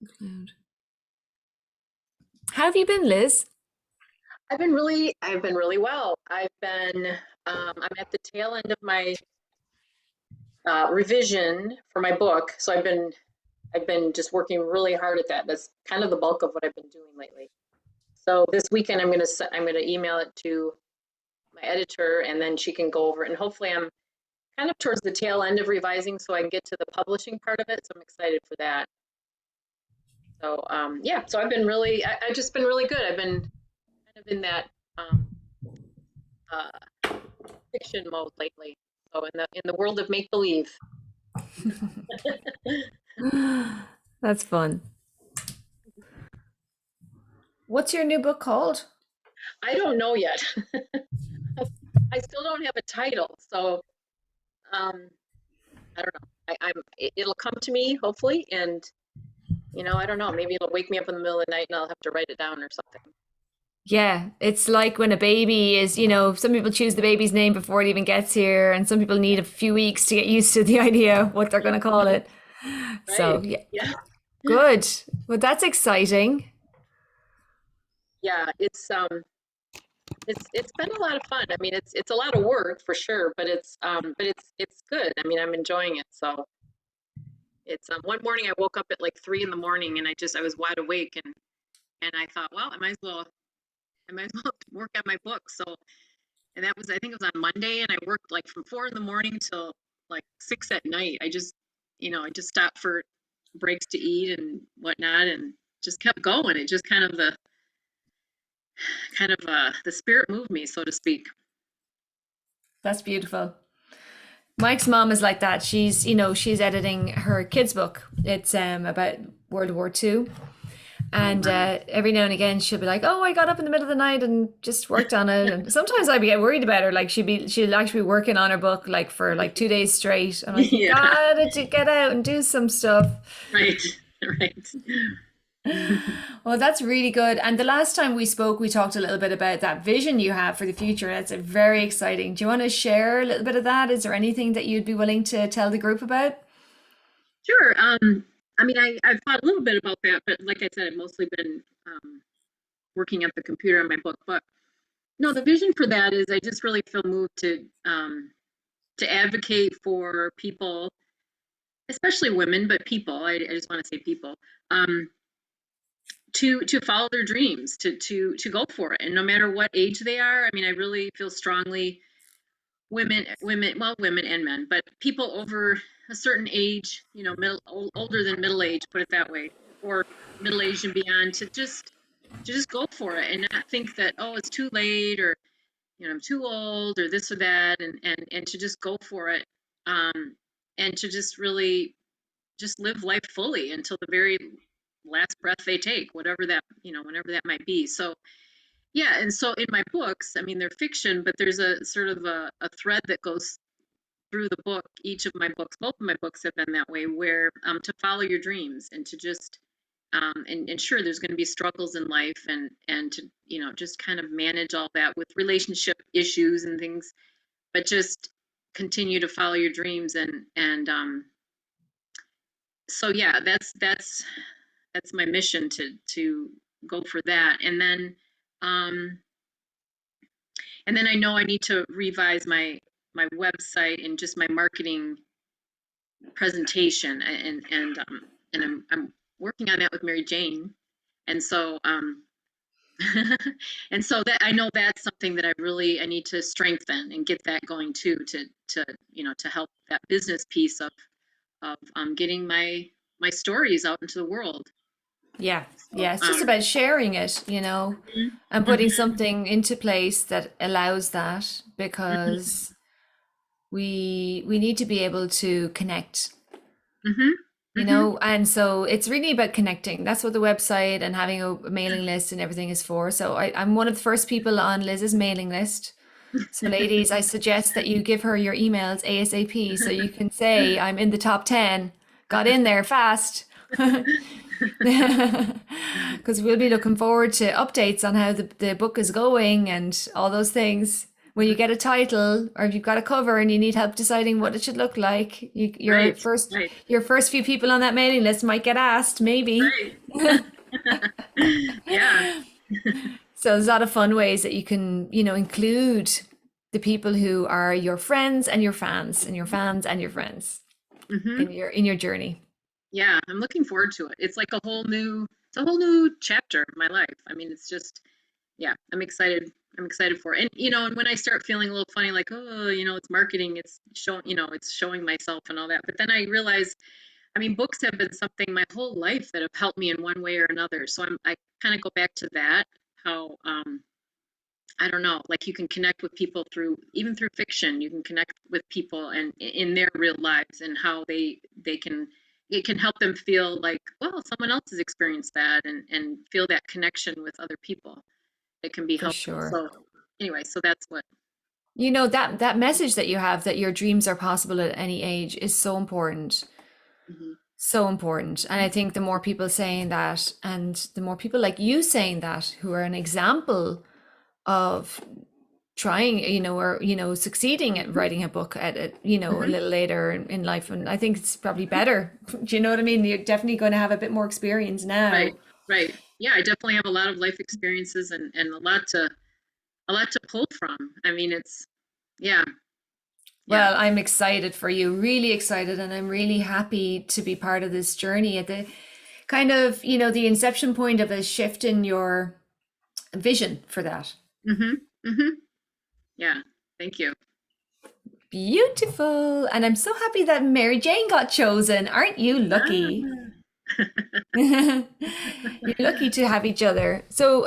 Cloud. How have you been, Liz? I've been really well. I'm at the tail end of my revision for my book, so I've been just working really hard at that. That's kind of the bulk of what I've been doing lately. So this weekend, I'm gonna email it to my editor, and then she can go over it. And hopefully, I'm kind of towards the tail end of revising, so I can get to the publishing part of it. So I'm excited for that. So yeah, so I've just been really good. I've been kind of in that uh, fiction mode lately. So in the world of make believe. That's fun. What's your new book called? I don't know yet. I still don't have a title, so um, I don't know. It'll come to me hopefully, and I don't know. Maybe it'll wake me up in the middle of the night, and I'll have to write it down or something. Yeah, it's like when a baby is, some people choose the baby's name before it even gets here, and some people need a few weeks to get used to the idea of what they're going to call it. So, Right? yeah, Yeah. good. Well, that's exciting. Yeah. It's been a lot of fun. I mean, it's a lot of work for sure, but it's good. I mean, I'm enjoying it. So it's one morning I woke up at like 3 in the morning, and I was wide awake, and I thought, well, I might as well work on my book. So, and that was, I think it was on Monday, and I worked like from 4 in the morning till like 6 at night. I just stopped for breaks to eat and whatnot, and just kept going. It just the spirit moved me, so to speak. That's beautiful. Mike's mom is like that. She's editing her kids' book. It's about World War II. Oh, And wow. every now and again, she'll be like, "Oh, I got up in the middle of the night and just worked on it." And sometimes I'd be get worried about her. Like she'll actually be working on her book like for like 2 days straight. I'm like, "You Yeah, gotta get out and do some stuff." right, right. Well, that's really good. And the last time we spoke, we talked a little bit about that vision you have for the future. That's very exciting. Do you want to share a little bit of that? Is there anything that you'd be willing to tell the group about? Sure. I mean, I've thought a little bit about that, but like I said, I've mostly been working at the computer on my book. But no, the vision for that is I just really feel moved to advocate for people, especially women, but people. I just want to say people, um, to follow their dreams, to go for it, and no matter what age they are. I mean, I really feel strongly women and men, but people over a certain age, older than middle age, put it that way, or middle age and beyond, to just go for it and not think that, oh, it's too late, or I'm too old, or this or that, and to just go for it, um, and to just really just live life fully until the very last breath they take, whenever that might be. So yeah, and so in my books, I mean, they're fiction, but there's a sort of a thread that goes through the book. Each of my books, both of my books have been that way, where to follow your dreams and to just and sure, there's going to be struggles in life, and to just kind of manage all that with relationship issues and things, but just continue to follow your dreams, and so yeah, that's my mission, to go for that, um and then I know I need to revise my website and just my marketing presentation, and I'm working on that with Mary Jane, and so and so that I know that's something that I need to strengthen and get that going too, to help that business piece of getting my stories out into the world. Yeah, So yeah. It's just about sharing it, and putting mhm, something into place that allows that mhm, because we need to be able to connect, mhm, mhm. and so it's really about connecting. That's what the website and having a mailing list and everything is for. So I'm one of the first people on Liz's mailing list. So ladies, I suggest that you give her your emails ASAP so you can say I'm in the top 10, got in there fast. Because we'll be looking forward to updates on how the book is going and all those things. when you get a title or if you've got a cover and you need help deciding what it should look like, Right, right, your first few people on that mailing list might get asked, maybe. right. Yeah. So there's a lot of fun ways that you can, include the people who are your friends and your fans and your fans and your friends Hmm. in your journey. Yeah, I'm looking forward to it. It's a whole new chapter of my life. I mean, it's just, yeah, I'm excited. I'm excited for it. And and when I start feeling a little funny, like, oh, it's marketing, it's showing, it's showing myself and all that. But then I realize, I mean, books have been something my whole life that have helped me in one way or another. So I kind of go back to that, how I don't know, like you can connect with people even through fiction. You can connect with people and in their real lives and how they can it can help them feel like, well, someone else has experienced that and feel that connection with other people. It can be For helpful. sure. So anyway, so that's what. That message that you have that your dreams are possible at any age is so important. Mhm. So important. And I think the more people saying that and the more people like you saying that who are an example of trying, or, succeeding at writing a book a Mhm. little later in life. And I think it's probably better. Do you know what I mean? You're definitely going to have a bit more experience Right, now. right. Yeah, I definitely have a lot of life experiences and a lot to pull from. I mean, it's yeah, yeah. Well, I'm excited for you, really excited. And I'm really happy to be part of this journey at the kind of, the inception point of a shift in your vision for that. Mhm. Mhm. Yeah. Thank you. Beautiful. And I'm so happy that Mary Jane got chosen. Aren't you lucky? Ah. You're lucky to have each other. So,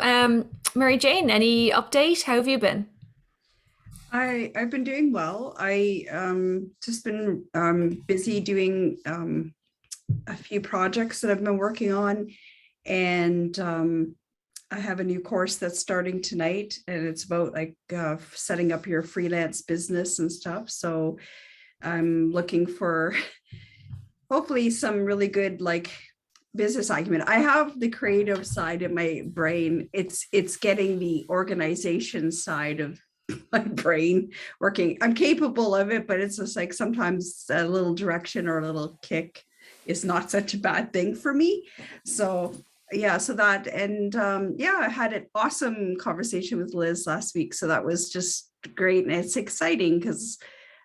Mary Jane, any update? How have you been? I've been doing well. I just been busy doing a few projects that I've been working on, and I have a new course that's starting tonight, and it's about like setting up your freelance business and stuff. So I'm looking for hopefully some really good like business acumen. I have the creative side of my brain. It's getting the organization side of my brain working. I'm capable of it, but it's just like sometimes a little direction or a little kick is not such a bad thing for me. So yeah, so that and yeah, I had an awesome conversation with Liz last week. So that was just great. And it's exciting because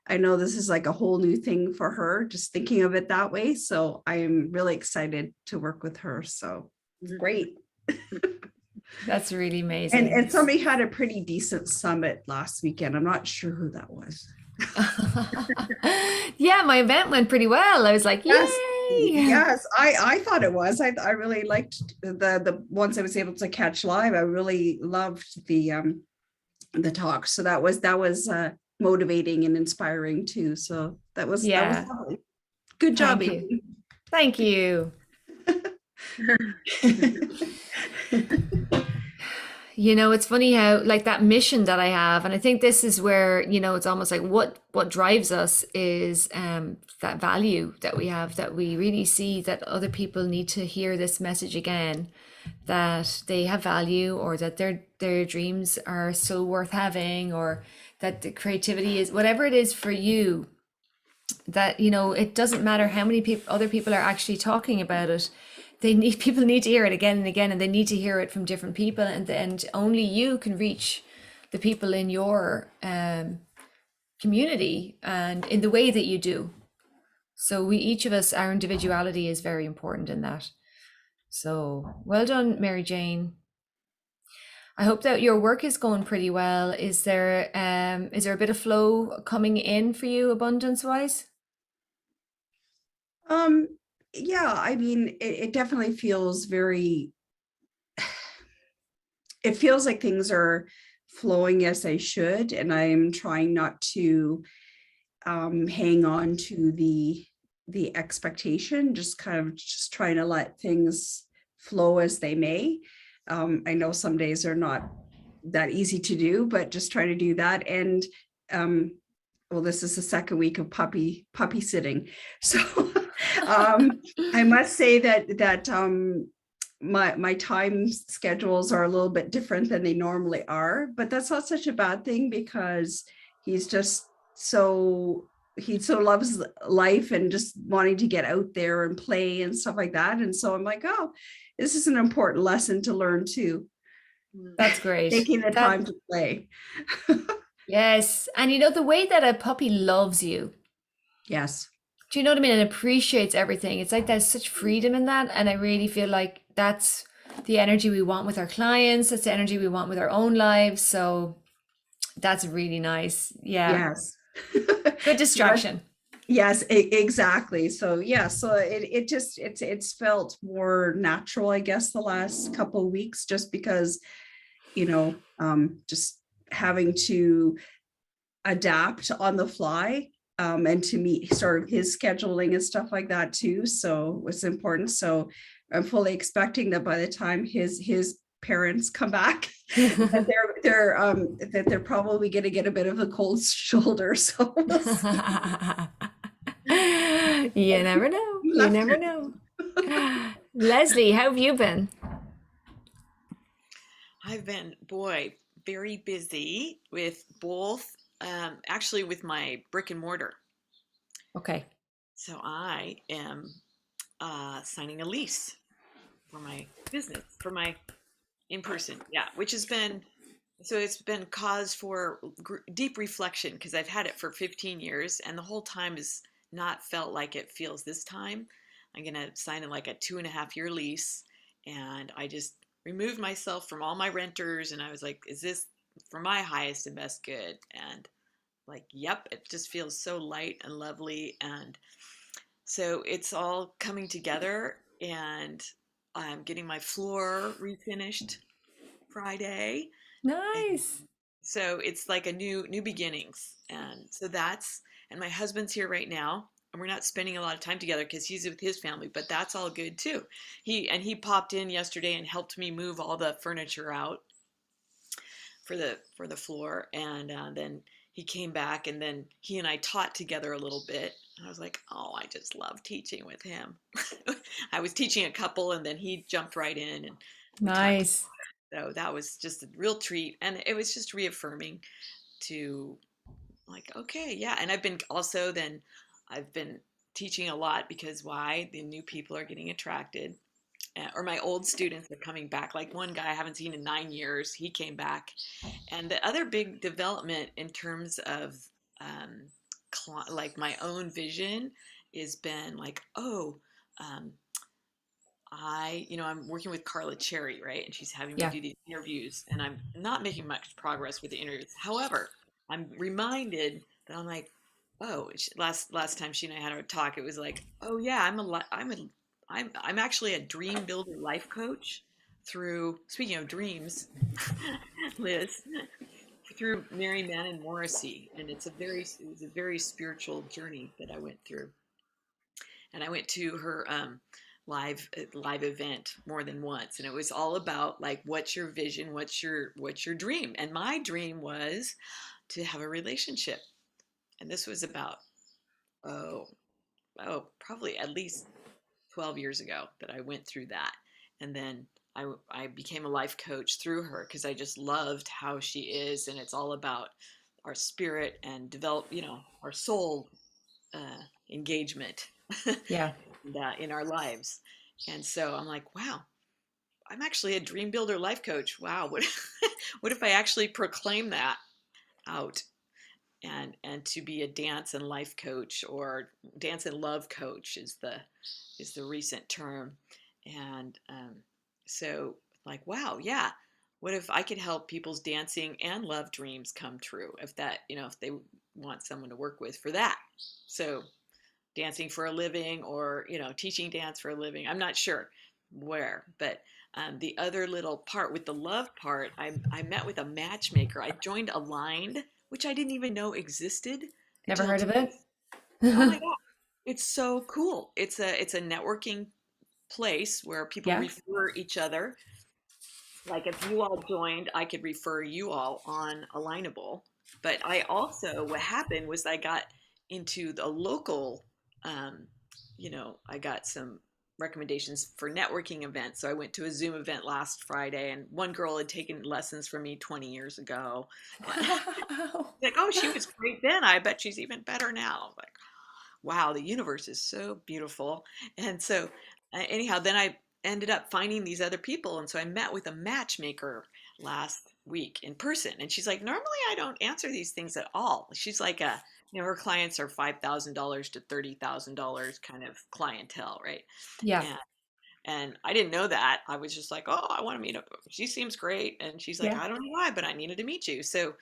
I know this is like a whole new thing for her, just thinking of it that way. So I'm really excited to work with her. So it's Mhm. great. That's really And amazing. somebody had a pretty decent summit last weekend. I'm not sure who that was. Yeah, my event went pretty well. I was like, Yes, yay. yes, I thought it was. I really liked the ones I was able to catch live. I really loved the talk. So that was motivating and inspiring too. So that was Yeah, lovely. Good job, thank you. Aideen. Thank you. It's funny how like that mission that I have, and I think this is where, it's almost like what drives us is that value that we have, that we really see that other people need to hear this message again, that they have value or that their dreams are still worth having, or that the creativity is whatever it is for you, that it doesn't matter how many other people are actually talking about it. People need to hear it again and again, and they need to hear it from different people, and only you can reach the people in your community and in the way that you do. So we each of us, our individuality is very important in that. So well done, Mary Jane. I hope that your work is going pretty well. Is there a bit of flow coming in for you, abundance wise? Um, yeah, I mean, it definitely feels very, it feels like things are flowing as they should, and I'm trying not to hang on to the expectation, just kind of just trying to let things flow as they may. I know some days are not that easy to do, but just try to do that. And well, this is the second week of puppy sitting, so I must say that my time schedules are a little bit different than they normally are, but that's not such a bad thing because he's just so he so loves life and just wanting to get out there and play and stuff like that. And so I'm like, oh, this is an important lesson to learn too, That's great. taking the That, time to play. yes. And you know, the way that a puppy loves you, Yes. do you know what I mean? And appreciates everything. It's like there's such freedom in that. And I really feel like that's the energy we want with our clients. That's the energy we want with our own lives. So that's really nice. Yeah. Yes. Good So that's, distraction. yes, exactly. So yeah, so it just it's felt more natural, I guess, the last couple of weeks, just because, just having to adapt on the fly, and to meet sort of his scheduling and stuff like that too. So it's important. So I'm fully expecting that by the time his parents come back, that they're probably going to get a bit of a cold shoulder. So we'll see. You never know. You Left never know. Leslie, how have you been? I've been, boy, very busy with both, actually with my brick and mortar. Okay. So I am signing a lease for my business, for my in person, yeah, which has been, so it's been cause for deep reflection because I've had it for 15 years and the whole time has not felt like it feels this time. I'm going to sign in like a 2.5 year lease, and I just removed myself from all my renters and I was like, is this for my highest and best good? And like, yep, it just feels so light and lovely. And so it's all coming together, and I'm getting my floor refinished Friday. And Nice. so it's like a new beginnings. And so that's, and my husband's here right now. And we're not spending a lot of time together because he's with his family, but that's all good too. He popped in yesterday and helped me move all the furniture out for the floor, and then he came back, and then he and I taught together a little bit. And I was like, oh, I just love teaching with him. I was teaching a couple, and then he jumped right in, and we taught. Nice. So that was just a real treat, and it was just reaffirming to like, okay, yeah. And I've been teaching a lot because why the new people are getting attracted, or my old students are coming back. Like one guy I haven't seen in 9 years, he came back. And the other big development in terms of um, like my own vision has been like, oh, um, I'm working with Carla Cherry, right? And she's having me Yeah. do these interviews, and I'm not making much progress with the interviews. However, I'm reminded that I'm like, oh, last time she and I had our talk, it was like, oh yeah, I'm actually a dream builder life coach through, speaking of dreams, Liz, through Mary Mannon Morrissey, and it was a very spiritual journey that I went through, and I went to her live event more than once, and it was all about like, what's your vision, what's your dream, and my dream was to have a relationship, and this was about oh probably at least 12 years ago that I went through that, and then I became a life coach through her because I just loved how she is, and it's all about our spirit and develop, our soul engagement Yeah. in our lives. And so I'm like, wow, I'm actually a dream builder life coach. Wow, what what if I actually proclaim that out, and to be a dance and life coach, or dance and love coach is the recent term. And so like, wow, yeah, what if I could help people's dancing and love dreams come true, if they want someone to work with for that. So dancing for a living, or teaching dance for a living, I'm not sure where, but the other little part with the love part, I met with a matchmaker. I joined Aligned, which I didn't even know existed Never until heard of today. it. Oh my god, it's so cool. It's a networking place where people Yeah. refer each other. Like if you all joined, I could refer you all on Alignable. But I also, what happened was I got into the local, I got some recommendations for networking events. So I went to a Zoom event last Friday, and one girl had taken lessons from me 20 years ago. Like, oh, she was great then. I bet she's even better now. Like, wow, the universe is so beautiful. And so, anyhow, then I ended up finding these other people. And so I met with a matchmaker last week in person. And she's like, normally I don't answer these things at all. She's like her clients are $5,000 to $30,000 kind of clientele, right? Yeah. And I didn't know that. I was just like, oh, I want to meet up. She seems great. And she's like, Yeah. I don't know why, but I needed to meet you. So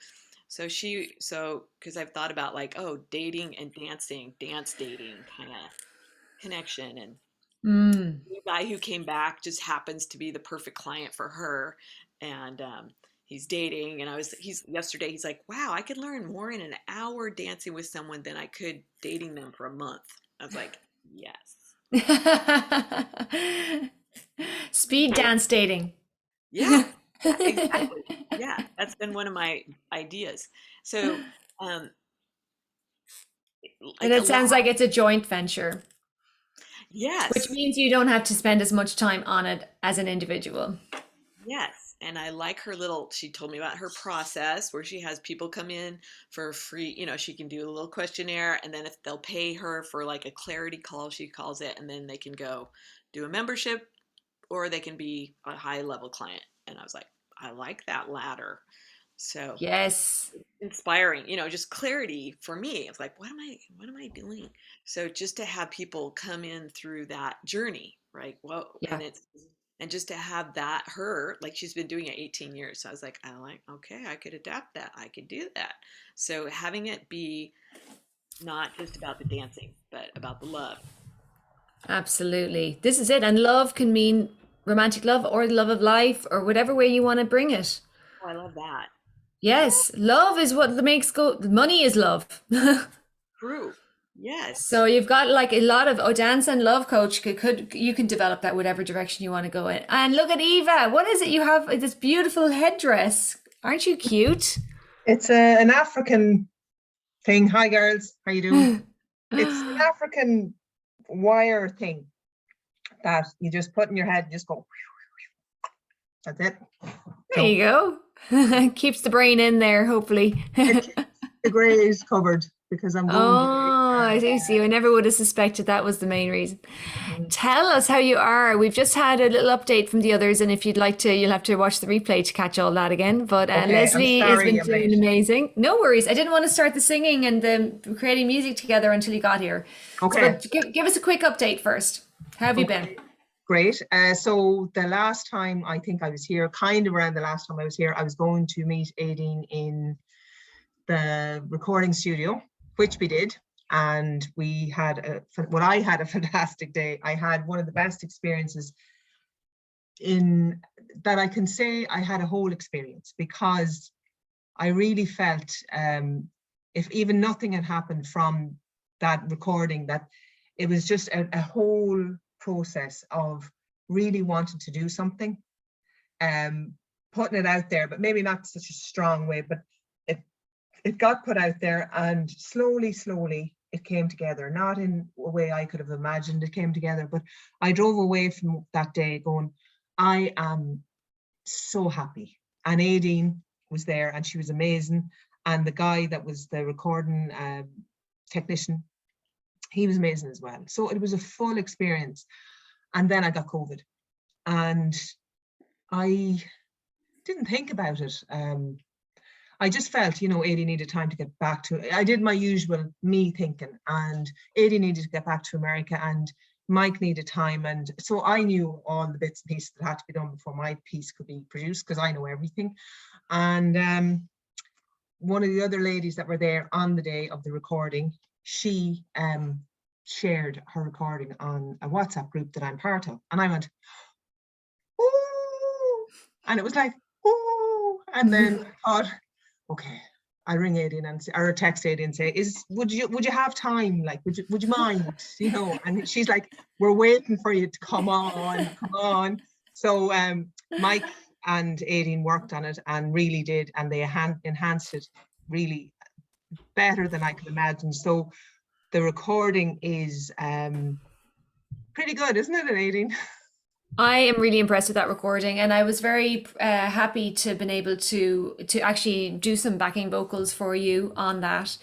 because I've thought about like, oh, dating and dancing, dance dating kind of connection. And the guy who came back just happens to be the perfect client for her. And he's dating. And yesterday, he's like, wow, I could learn more in an hour dancing with someone than I could dating them for a month. I was like, yes. Speed dance dating. Yeah, exactly. Yeah, that's been one of my ideas. So, And like it sounds like it's a joint venture, which yes, means you don't have to spend as much time on it as an individual. yes. And I like her little, she told me about her process where she has people come in for free, she can do a little questionnaire, and then if they'll pay her for like a clarity call, she calls it, and then they can go do a membership or they can be a high level client. And I was like, I like that ladder. So Yes. inspiring, just clarity for me. It's like, what am I doing? So just to have people come in through that journey, right? Well, Yeah. and just to have that her, like she's been doing it 18 years. So I was like, okay, I could adapt that. I could do that. So having it be not just about the dancing, but about the love. Absolutely. This is it. And love can mean romantic love or the love of life or whatever way you want to bring it. Oh, I love that. Yes. Love is what makes money is love. True. Yes. So you've got like a lot of dance and love coach you can develop that whatever direction you want to go in. And look at Eva. What is it? You have this beautiful headdress. Aren't you cute? It's an African thing. Hi girls, how you doing? It's an African wire thing that you just put in your head and just go. That's it. There you go. Keeps the brain in there, hopefully. The grey is covered because I'm going. I do see. I never would have suspected that was the main reason. Tell us how you are. We've just had a little update from the others, and if you'd like to, you'll have to watch the replay to catch all that again. But Okay, Leslie has sorry, been doing amazing. No worries. I didn't want to start the singing and the creating music together until you got here. Okay. So, but give us a quick update first. How have you been? Great. So the last time I think I was here, kind of around the last time I was here, I was going to meet Aideen in the recording studio, which we did. And I had a fantastic day. I had one of the best experiences in that I can say I had a whole experience, because I really felt if even nothing had happened from that recording, that it was just a whole process of really wanting to do something, putting it out there, but maybe not such a strong way, but it got put out there, and slowly it came together, not in a way I could have imagined it came together, but I drove away from that day going, I am so happy. And Aideen was there and she was amazing, and the guy that was the recording technician, he was amazing as well. So it was a full experience. And then I got COVID and I didn't think about it. I just felt, Aideen needed time to get back to it. I did my usual me thinking, and Aideen needed to get back to America, and Mike needed time. And so I knew all the bits and pieces that had to be done before my piece could be produced, because I know everything. And one of the other ladies that were there on the day of the recording, she shared her recording on a WhatsApp group that I'm part of. And I went, ooh, and it was like, ooh. And then I thought, okay, I'll ring Aideen or text Aideen and say, would you have time? Like, would you mind? And she's like, we're waiting for you to come on. So Mike and Aideen worked on it and really did, and they enhanced it really better than I could imagine. So the recording is pretty good, isn't it, Aideen? I am really impressed with that recording, and I was very happy to have been able to actually do some backing vocals for you on that.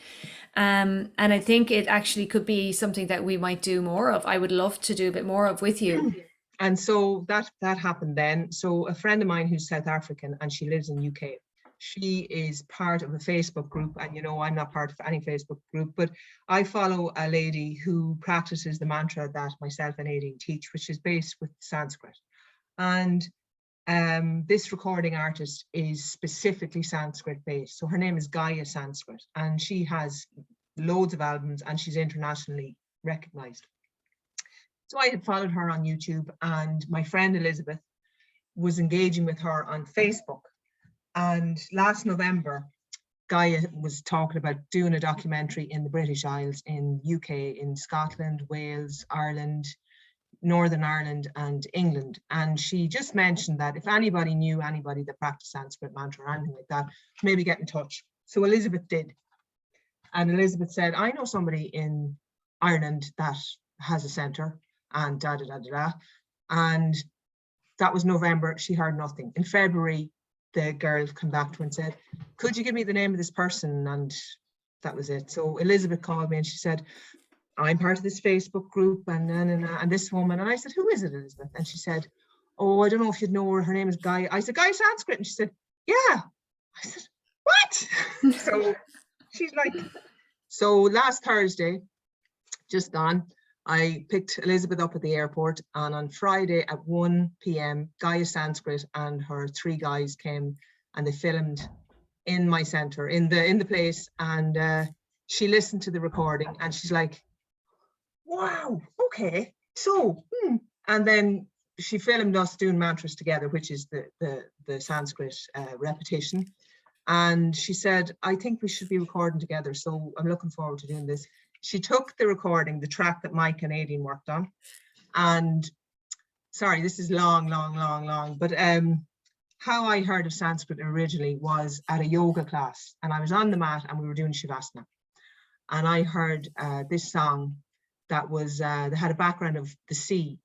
And I think it actually could be something that we might do more of. I would love to do a bit more of with you. And so that happened then. So a friend of mine who's South African and she lives in UK, she is part of a Facebook group, and you know, I'm not part of any Facebook group, but I follow a lady who practices the mantra that myself and Aideen teach, which is based with Sanskrit. And this recording artist is specifically Sanskrit based. So her name is Gaia Sanskrit, and she has loads of albums and she's internationally recognized. So I had followed her on YouTube, and my friend Elizabeth was engaging with her on Facebook. And last November, Gaia was talking about doing a documentary in the British Isles, in UK, in Scotland, Wales, Ireland, Northern Ireland and England. And she just mentioned that if anybody knew anybody that practiced Sanskrit mantra or anything like that, maybe get in touch. So Elizabeth did. And Elizabeth said, I know somebody in Ireland that has a centre and da da da da da. And that was November. She heard nothing. In February, the girl came back to her and said, could you give me the name of this person? And that was it. So Elizabeth called me and she said, I'm part of this Facebook group and this woman. And I said, who is it, Elizabeth? And she said, oh, I don't know if you'd know her. Her name is Gaia. I said, Gaia Sanskrit. And she said, yeah. I said, what? So she's like, so last Thursday, just gone, I picked Elizabeth up at the airport, and on Friday at 1 p.m, Gaia Sanskrit and her 3 guys came and they filmed in my centre, in the place, and she listened to the recording and she's like, wow, okay, so, and then she filmed us doing mantras together, which is the Sanskrit repetition. And she said, I think we should be recording together, so I'm looking forward to doing this. She took the recording, the track that Mike and Aideen worked on, and sorry, this is long, but how I heard of Sanskrit originally was at a yoga class, and I was on the mat and we were doing Shavasana, and I heard this song that was, that had a background of the sea,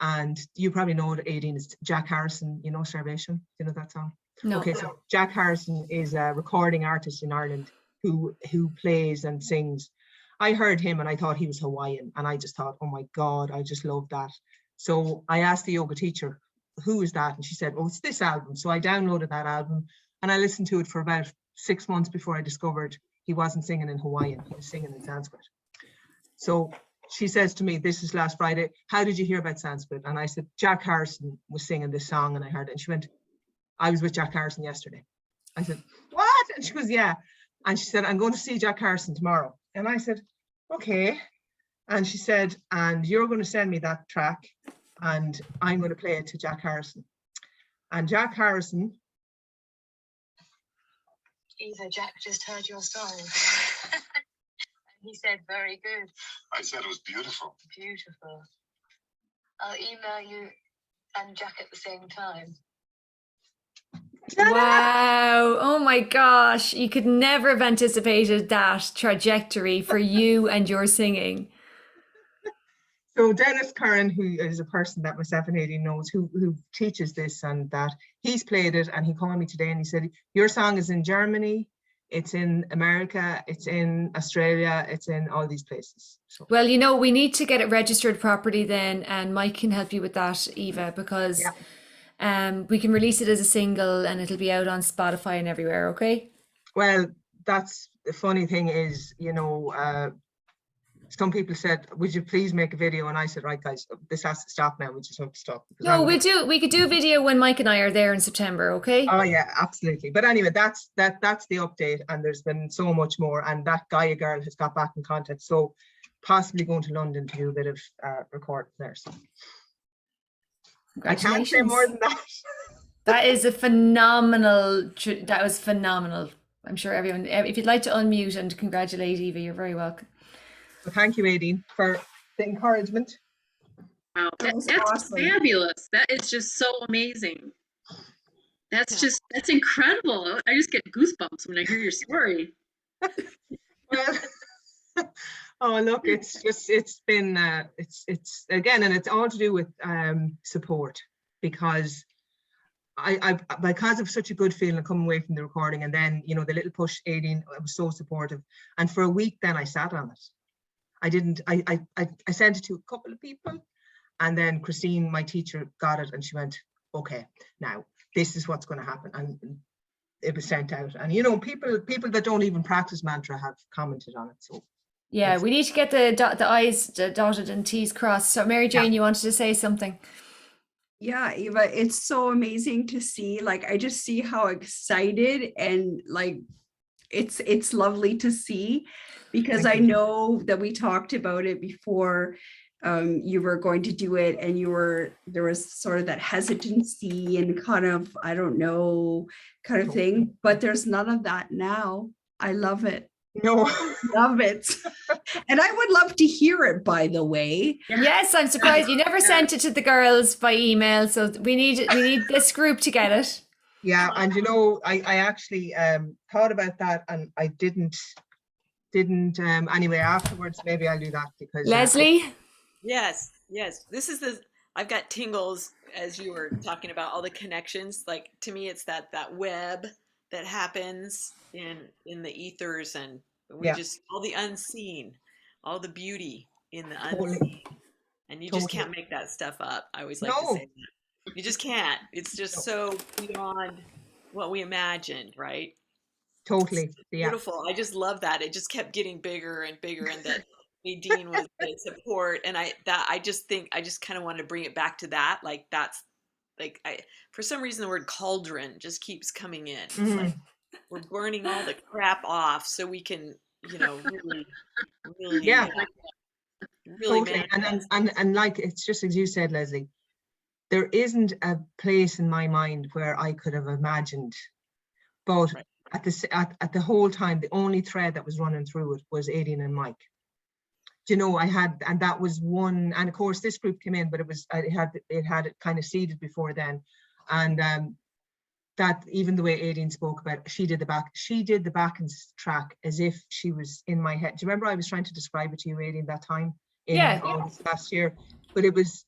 and you probably know it, Aideen, it's Jack Harrison, you know Starvation, you know that song? No. Okay, so Jack Harrison is a recording artist in Ireland who plays and sings. I heard him and I thought he was Hawaiian, and I just thought, oh my God, I just love that. So I asked the yoga teacher, who is that? And she said, oh, it's this album. So I downloaded that album and I listened to it for about 6 months before I discovered he wasn't singing in Hawaiian, he was singing in Sanskrit. So she says to me, this is last Friday, how did you hear about Sanskrit? And I said, Jack Harrison was singing this song and I heard it. And she went, I was with Jack Harrison yesterday. I said, what? And she goes, yeah. And she said, I'm going to see Jack Harrison tomorrow. And I said, okay. And she said, and you're going to send me that track and I'm going to play it to Jack Harrison. And Jack Harrison. Eva, Jack just heard your song. He said, very good. I said it was beautiful. Beautiful. I'll email you and Jack at the same time. Wow. Oh my gosh. You could never have anticipated that trajectory for you and your singing. So Dennis Curran, who is a person that myself and Aideen knows, who teaches this and that, he's played it and he called me today and he said, your song is in Germany, it's in America, it's in Australia, it's in all these places. So. Well, you know, we need to get it registered properly then, and Mike can help you with that, Eva, because we can release it as a single and it'll be out on Spotify and everywhere, okay? Well, that's the funny thing is, you know, some people said, would you please make a video? And I said, right guys, this has to stop now, we just have to stop. No, we could do a video when Mike and I are there in September, okay? Oh yeah, absolutely. But anyway, that's the update, and there's been so much more, and that Gaia girl has got back in contact, so possibly going to London to do a bit of recording there. So I can't say more than that. That is a phenomenal, that was phenomenal. I'm sure everyone, if you'd like to unmute and congratulate Eva, you're very welcome. Well, thank you, Aideen, for the encouragement. Wow, that's awesome. fabulous. That is just so amazing. That's incredible. I just get goosebumps when I hear your story. Oh, look, it's been it's again, and it's all to do with support, because I because of such a good feeling coming away from the recording, and then the little push, Aideen was so supportive, and for a week then I sat on it. I didn't. I sent it to a couple of people, and then Christine, my teacher, got it, and she went, "Okay, now this is what's going to happen," and it was sent out. And people that don't even practice mantra have commented on it. So Yeah, we need to get the I's dotted and T's crossed. So Mary Jane, you wanted to say something? Yeah, Eva, it's so amazing to see. Like, I just see how excited, and like it's lovely to see, because Thank I you. know that we talked about it before you were going to do it, and there was sort of that hesitancy and kind of, I don't know, kind of thing, but there's none of that now. I love it. No, Love it. And I would love to hear it, by the way. Yes, I'm surprised you never sent it to the girls by email. So we need this group to get it. yeah, and I actually thought about that, and I didn't anyway. Afterwards, maybe I'll do that, because Leslie? Yes, this is I've got tingles as you were talking about all the connections. Like, to me, it's that web that happens in the ethers, and we just all the unseen, all the beauty in the unseen, and you just can't make that stuff up. I always like to say that. You just can't. It's just so beyond what we imagined, right? Totally. Yeah. Beautiful. I just love that. It just kept getting bigger and bigger, and that Aideen was the support. And I just kind of wanted to bring it back to that. Like, that's like, for some reason, the word cauldron just keeps coming in. It's like we're burning all the crap off so we can, really, Yeah. really Totally. manifest. And like, it's just as you said, Leslie, there isn't a place in my mind where I could have imagined, but at the whole time, the only thread that was running through it was Aideen and Mike. I had, and that was one, and of course this group came in, but it had it kind of seeded before then, and that, even the way Aideen spoke about it, she did the backing track as if she was in my head. Do you remember I was trying to describe it to you, Aideen, that time in August last year? But it was.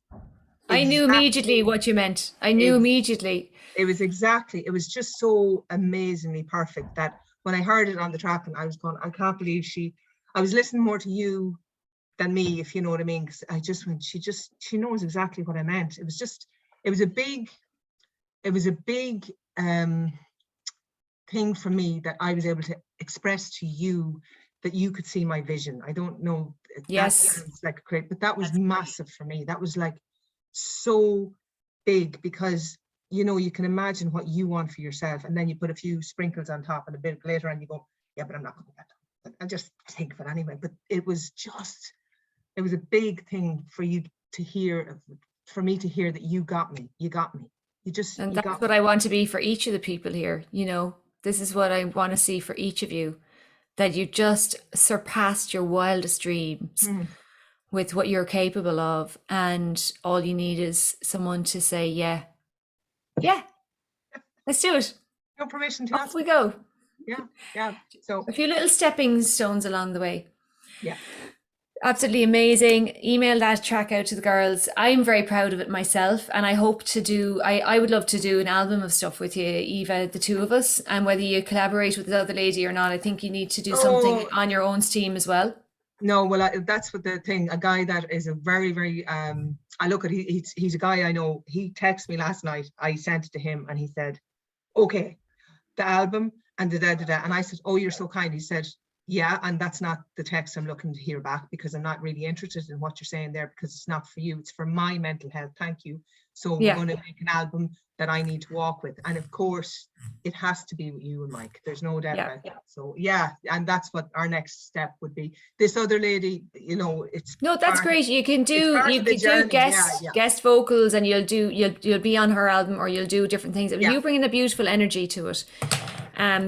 I knew immediately what you meant. I knew immediately. It was just so amazingly perfect that when I heard it on the track, and I was going, I can't believe I was listening more to you than me, if you know what I mean, because I just went, she knows exactly what I meant. It was a big thing for me that I was able to express to you, that you could see my vision. I don't know. Yes. That sounds like great, but that was massive for me. That was like so big, because you can imagine what you want for yourself, and then you put a few sprinkles on top, and a bit later and you go, yeah, but I'm not going to get that. I'll just think of it anyway. But it was a big thing for you to hear, for me to hear that you got me. And that's what I want to be for each of the people here. This is what I want to see for each of you, that you just surpassed your wildest dreams with what you're capable of. And all you need is someone to say, yeah, let's do it. No permission to Off we go. Yeah. So a few little stepping stones along the way. Yeah. Absolutely amazing. Email that track out to the girls. I'm very proud of it myself, and I hope to do, I would love to do an album of stuff with you, Eva, the two of us, and whether you collaborate with the other lady or not, I think you need to do something on your own team as well. No, well, that's what the thing, a guy that is a very, very, I look at, he's a guy I know. He texted me last night. I sent it to him and he said, okay, the album and da-da-da-da. And I said, oh, you're so kind. He said, yeah, and that's not the text I'm looking to hear back, because I'm not really interested in what you're saying there, because it's not for you, it's for my mental health. Thank you. So we're going to make an album that I need to walk with. And of course, it has to be with you and Mike. There's no doubt about that. So yeah, and that's what our next step would be. This other lady, it's that's great. You can do guest vocals, and you'll be on her album, or you'll do different things. You bring in a beautiful energy to it.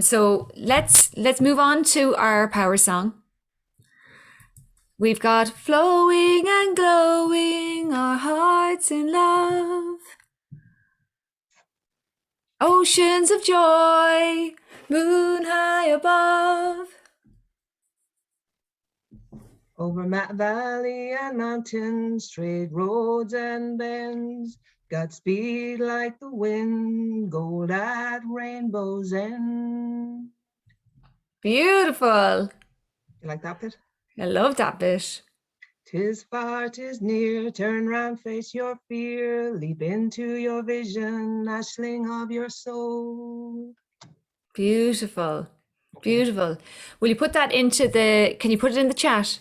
So let's move on to our power song. We've got flowing and glowing, our hearts in love. Oceans of joy, moon high above. Over valley and mountains, straight roads and bends, got speed like the wind, gold at rainbow's end. Beautiful. You like that bit? I love that bit. 'Tis far, 'tis near, turn round, face your fear, leap into your vision, ashling of your soul. Beautiful. Okay. Beautiful. Will you put that into the, can you put it in the chat?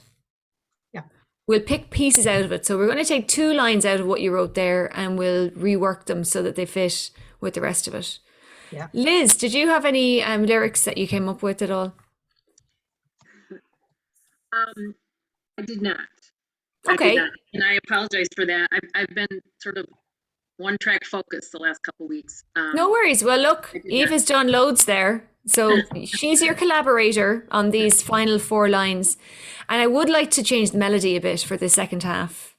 Yeah. We'll pick pieces out of it. So we're going to take 2 lines out of what you wrote there and we'll rework them so that they fit with the rest of it. Yeah. Liz, did you have any lyrics that you came up with at all? I did not. Okay. I did not, and I apologize for that. I've been sort of one track focused the last couple weeks. No worries. Well, look, I did Eve not. has done loads there. So she's your collaborator on these final 4 lines. And I would like to change the melody a bit for the second half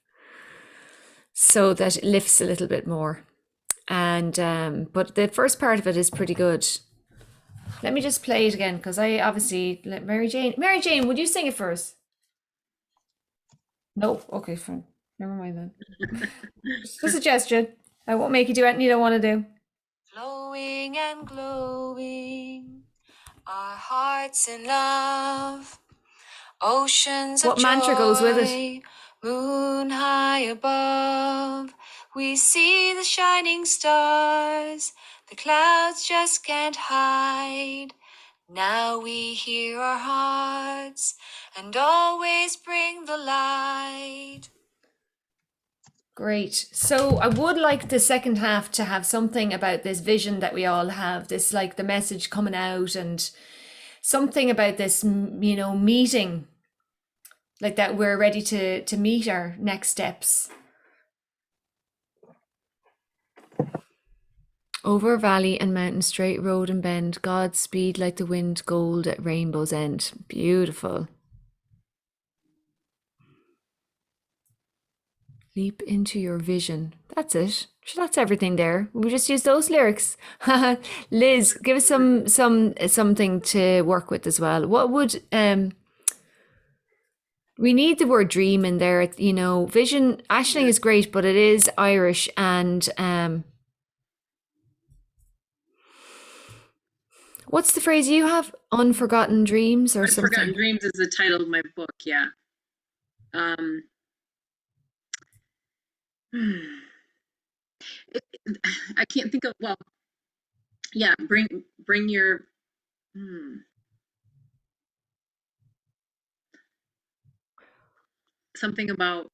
so that it lifts a little bit more. And but the first part of it is pretty good. Let me just play it again because I obviously let Mary Jane, would you sing it first? No, okay, fine. Never mind then. Just a suggestion. I won't make you do anything you don't want to do. Flowing and glowing, our hearts in love, oceans of joy. What mantra goes with it? Moon high above, we see the shining stars, the clouds just can't hide. Now we hear our hearts and always bring the light. Great. So I would like the second half to have something about this vision that we all have, this like the message coming out and something about this, you know, meeting, like that we're ready to meet our next steps. Over valley and mountain, straight road and bend, God's speed like the wind, gold at rainbow's end. Beautiful. Leap into your vision. That's it. Sure, that's everything there. We just use those lyrics. Liz, give us something to work with as well. What would we need the word dream in there, you know. Vision, ashling is great, but it is Irish and what's the phrase you have? Unforgotten dreams or something? Unforgotten Dreams is the title of my book, yeah. I can't think of, well, yeah, bring your, something about,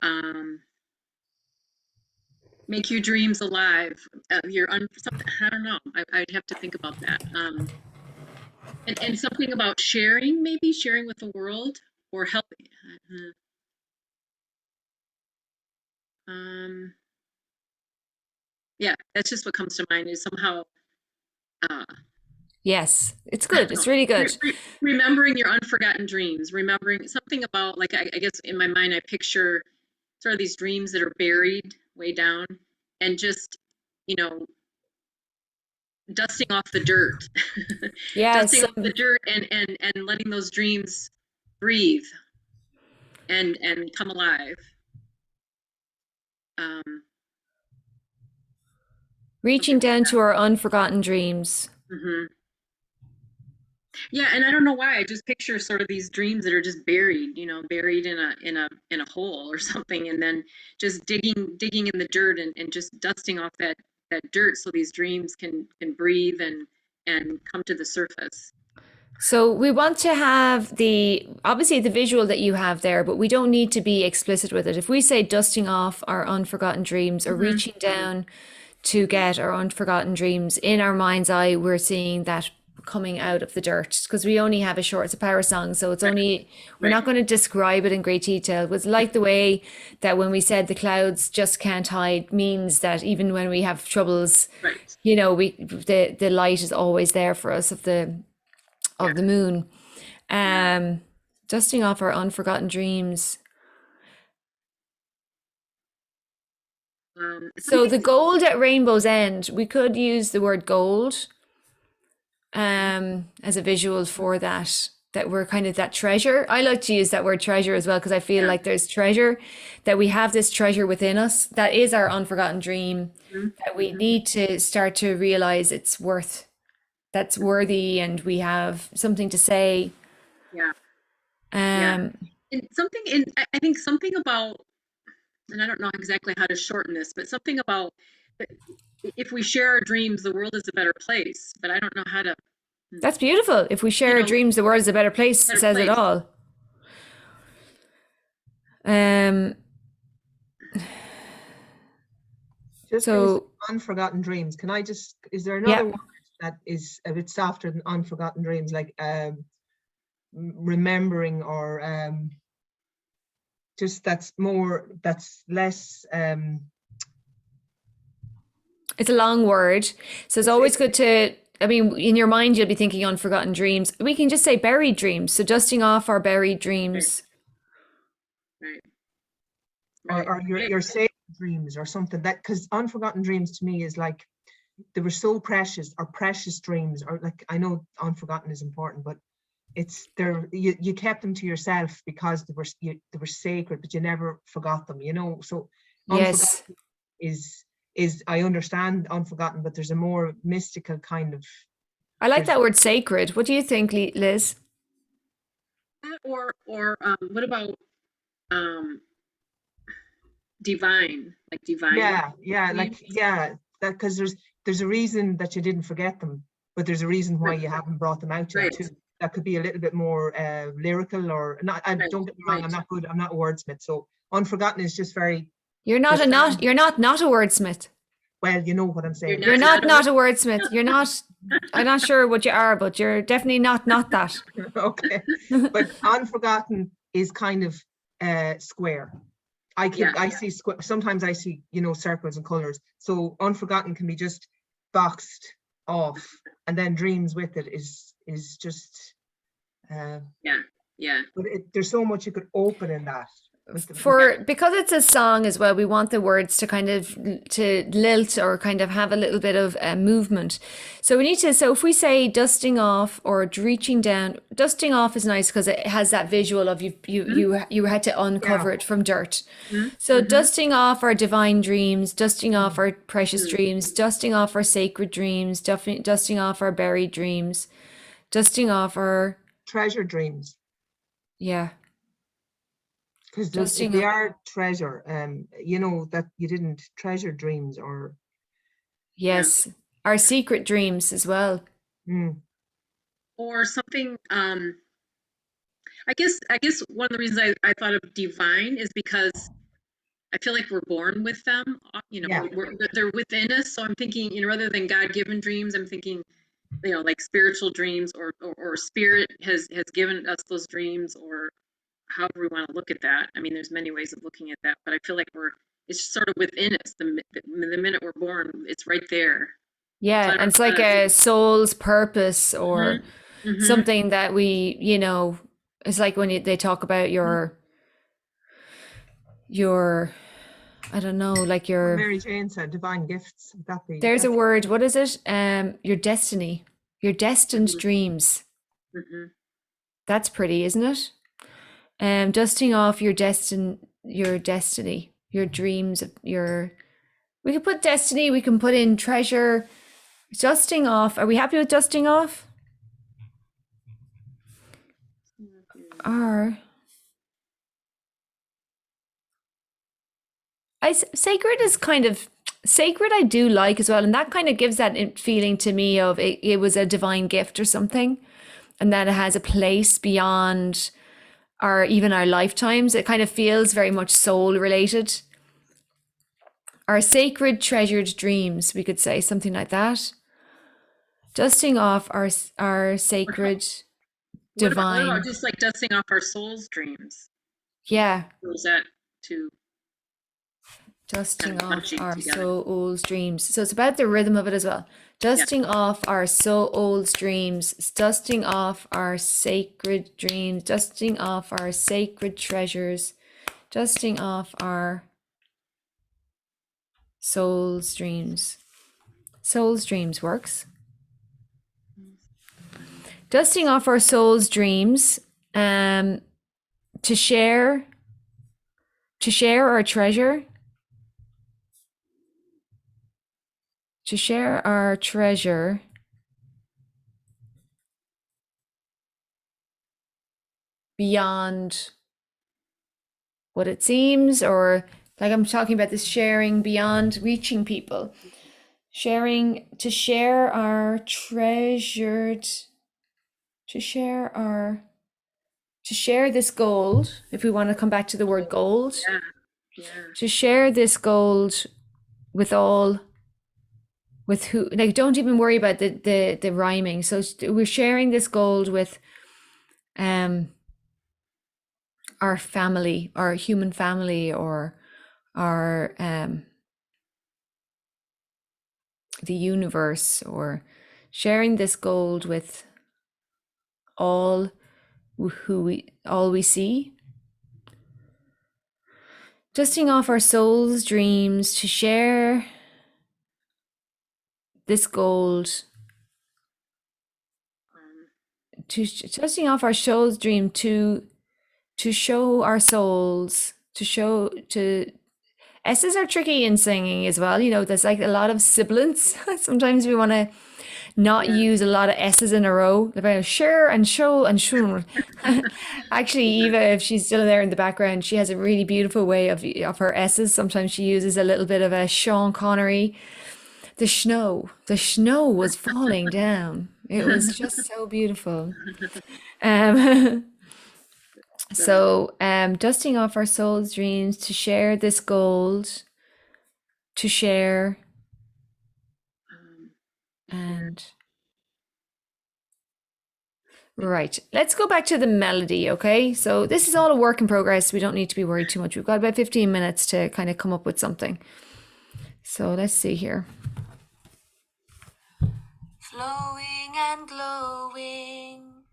make your dreams alive. Something, I don't know. I'd have to think about that. And something about sharing, maybe sharing with the world or helping. Yeah, that's just what comes to mind is somehow. Yes, it's good. It's really good. Remembering your unforgotten dreams, remembering something about, like, I guess in my mind, I picture sort of these dreams that are buried way down and just, you know, dusting off the dirt. Yes. Dusting off the dirt and letting those dreams breathe and come alive. Reaching down to our unforgotten dreams. Yeah, and I don't know why. I just picture sort of these dreams that are just buried, you know, buried in a hole or something, and then just digging in the dirt and just dusting off that dirt so these dreams can breathe and come to the surface. So we want to have obviously the visual that you have there, but we don't need to be explicit with it. If we say dusting off our unforgotten dreams or reaching down to get our unforgotten dreams, in our mind's eye, we're seeing that coming out of the dirt because we only have it's a power song. So it's only, we're not going to describe it in great detail. It was like the way that when we said the clouds just can't hide means that even when we have troubles, you know, the light is always there for us of the moon. Dusting off our unforgotten dreams. So the gold at rainbow's end, we could use the word gold as a visual for that that we're kind of that treasure. I like to use that word treasure as well because I feel Yeah. like there's treasure, that we have this treasure within us that is our unforgotten dream, that we need to start to realize it's that's worthy, and we have something to say. Yeah. Yeah. Um, And something in, I think something about, and I don't know exactly how to shorten this, but something about if we share our dreams, the world is a better place. But I don't know how to, that's beautiful. If we share You our know, dreams, the world is a better place, better says it place. all. Just when you say So unforgotten dreams, can I just, is there yeah, another word that is a bit softer than unforgotten dreams, like remembering, or just that's less it's a long word. So it's always good to, I mean, in your mind, you'll be thinking unforgotten dreams. We can just say buried dreams. So dusting off our buried dreams. Right. or your sacred dreams or something, that, because unforgotten dreams to me is like they were so precious, or precious dreams, or like, I know unforgotten is important, but it's there, you kept them to yourself because they were sacred, but you never forgot them, you know. So Yes. unforgotten is I understand unforgotten, but there's a more mystical kind of, I like that word sacred. What do you think, Liz? Or what about divine, like divine? that, because there's a reason that you didn't forget them, but there's a reason why you haven't brought them out yet Right. too. That could be a little bit more lyrical, or not. Right, Don't get me wrong, right. I'm not good, I'm not a wordsmith, so unforgotten is just very, You're not there's you're not a wordsmith. well, you know what I'm saying. You're You're not not a wordsmith. You're not, I'm not sure what you are, but you're definitely not that. Okay, but unforgotten is kind of square. I see square, sometimes I see, you know, circles and colors. So unforgotten can be just boxed off, and then dreams with it is just Yeah. but there's so much you could open in that. Because it's a song as well, we want the words to kind of to lilt or kind of have a little bit of movement. So we need to, so if we say dusting off or reaching down, dusting off is nice because it has that visual of you had to uncover it from dirt. So dusting off our divine dreams, dusting off our precious dreams, dusting off our sacred dreams, dusting off our buried dreams, dusting off our treasure dreams, yeah. because they are treasure, you know, that you didn't treasure dreams, or yes, our secret dreams as well. Or something, I guess one of the reasons I thought of divine is because I feel like we're born with them, you know, they're within us. So I'm thinking, you know, rather than God-given dreams, I'm thinking, you know, like spiritual dreams, or spirit has given us those dreams, or however we want to look at that. I mean, there's many ways of looking at that, but I feel like it's sort of within us. The minute we're born, it's right there. Yeah, So and it's like a soul's purpose, or something that we, you know, it's like when they talk about your, I don't know, like your, Mary Jane said, divine gifts. There's a word, what is it? Your destiny, your destined dreams. That's pretty, isn't it? Dusting off your destiny, your dreams, we could put destiny, we can put in treasure, dusting off. Are we happy with dusting off? Sacred is kind of, sacred I do like as well, and that kind of gives that feeling to me of it was a divine gift or something, and that it has a place beyond even our lifetimes. It kind of feels very much soul related. Our sacred treasured dreams, we could say something like that. Dusting off our sacred divine. What about just like dusting off our soul's dreams? Yeah. Or is that too dusting off our soul's dreams? So it's about the rhythm of it as well. Dusting off our soul's dreams, dusting off our sacred dreams, dusting off our sacred treasures, dusting off our soul's dreams. Soul's dreams works. dusting off our soul's dreams, to share our treasure, to share our treasure beyond what it seems, or like I'm talking about this sharing beyond reaching people, sharing, to share our treasured, to share this gold, if we want to come back to the word gold, Yeah. Yeah. to share this gold with all, with who, like, don't even worry about the rhyming. So we're sharing this gold with our family, our human family, or our the universe, or sharing this gold with all all we see. Dusting off our soul's dreams to share this gold, dusting off our soul's dream to show our souls, to S's are tricky in singing as well. You know, there's like a lot of sibilants. Sometimes we want to not use a lot of S's in a row. About share and show and show. Actually, Eva, if she's still there in the background, she has a really beautiful way of her S's. Sometimes she uses a little bit of a Sean Connery. The snow was falling down. It was just so beautiful. So, dusting off our soul's dreams to share this gold, to share, and right. Let's go back to the melody, okay? So this is all a work in progress. We don't need to be worried too much. We've got about 15 minutes to kind of come up with something. So let's see here. Flowing and glowing,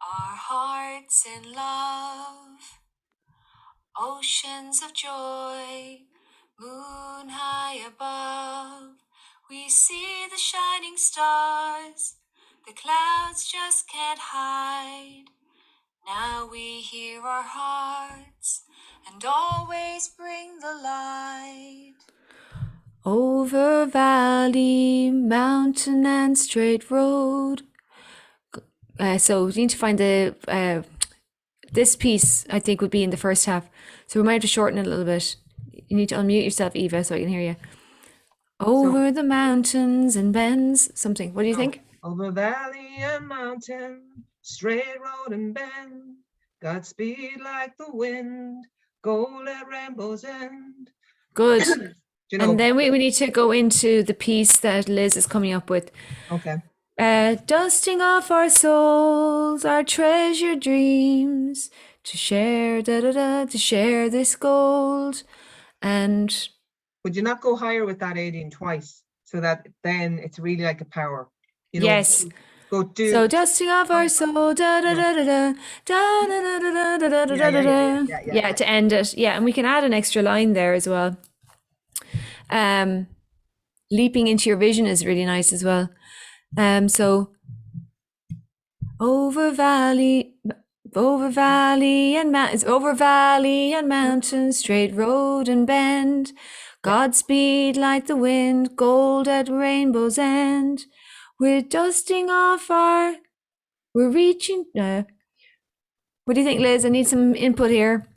our hearts in love, oceans of joy, moon high above. We see the shining stars, the clouds just can't hide. Now we hear our hearts and always bring the light. Over valley, mountain, and straight road. So we need to find the this piece, I think, would be in the first half. So we might have to shorten it a little bit. You need to unmute yourself, Eva, so I can hear you. Over the mountains and bends, something. What do you think? Over valley and mountain, straight road and bend, Godspeed like the wind, gold at rainbow's end. Good. You know, And then we need to go into the piece that Liz is coming up with. okay. Dusting off our souls, our treasured dreams, to share, to share this gold. And Would you not go higher with that Aideen twice, so that then it's really like a power? You know, yes. Go do. So dusting off our soul, da da da da da da da da da da da da da da. Yeah, to end it. Yeah, and we can add an extra line there as well. Leaping into your vision is really nice as well. So over valley and mountains, over valley and mountains, straight road and bend, Godspeed like the wind, gold at rainbow's end. We're dusting off we're reaching, what do you think, Liz? I need some input here.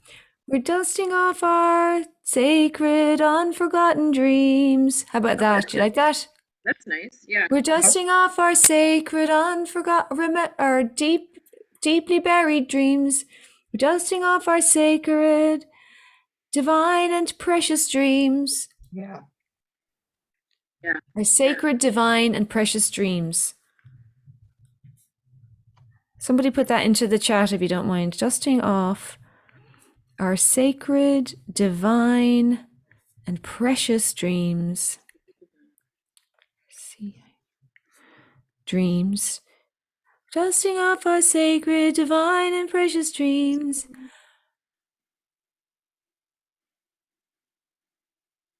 We're dusting off our sacred, unforgotten dreams. How about that? Do you like that? That's nice. Yeah. We're dusting off our sacred, our deeply buried dreams. We're dusting off our sacred, divine, and precious dreams. Yeah. Yeah. Our sacred, divine, and precious dreams. Somebody put that into the chat if you don't mind. Dusting off our sacred, divine, and precious dreams. Dreams. Dusting off our sacred, divine, and precious dreams.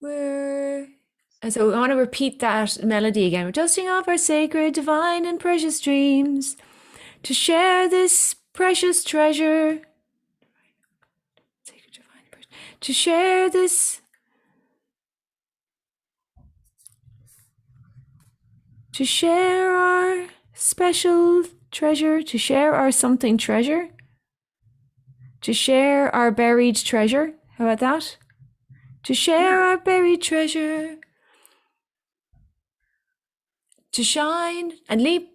And so I want to repeat that melody again. We're dusting off our sacred, divine, and precious dreams to share this precious treasure, to share this, to share our special treasure, to share our something treasure, to share our buried treasure. How about that? To share our buried treasure, to shine and leap,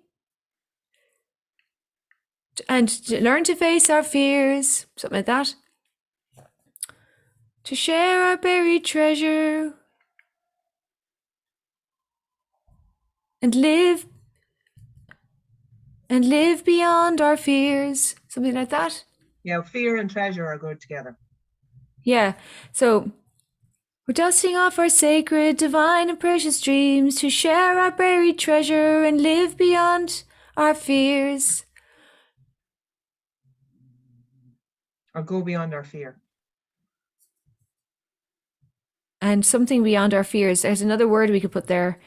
and to learn to face our fears, something like that. To share our buried treasure and live beyond our fears, something like that. Yeah, fear and treasure are good together. Yeah, so we're dusting off our sacred, divine and precious dreams to share our buried treasure and live beyond our fears. Or go beyond our fear. And something beyond our fears. There's another word we could put there.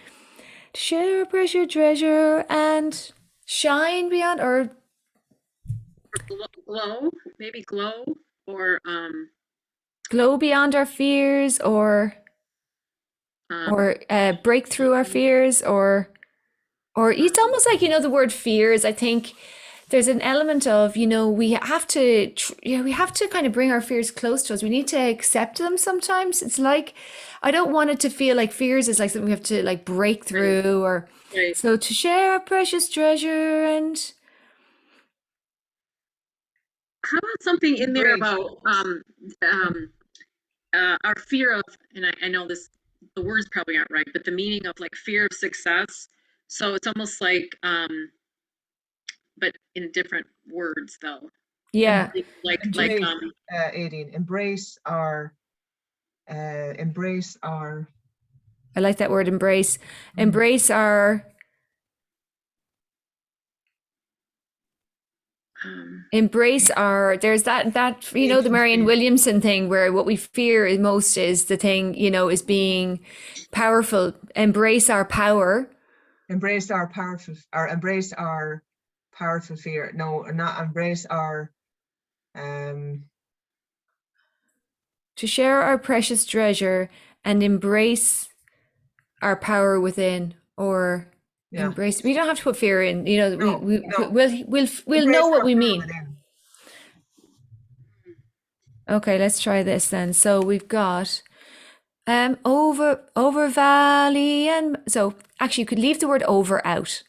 To share our precious treasure and shine beyond, or Glow, maybe glow, or glow beyond our fears, or break through our fears, or it's almost like, you know, the word fears. I think there's an element of, you know, we have to kind of bring our fears close to us. We need to accept them sometimes. It's like, I don't want it to feel like fears is like something we have to like break through, or right. So to share our precious treasure and How about something in there Embrace. about our fear of, and I know this, the words probably aren't right, but the meaning of like fear of success. So it's almost like, but in different words though. yeah, Like Embrace, Aideen, embrace our I like that word, embrace. Embrace our there's that you know, the Marianne Williamson thing where what we fear most is the thing, you know, is being powerful. Embrace our power. embrace our powerful, or embrace our powerful fear. No, not embrace our To share our precious treasure and embrace our power within, or yeah. embrace. We don't have to put fear in, you know. No, We'll Embrace know what our we power mean. within. Okay, let's try this then. So we've got over valley, and so actually you could leave the word over out,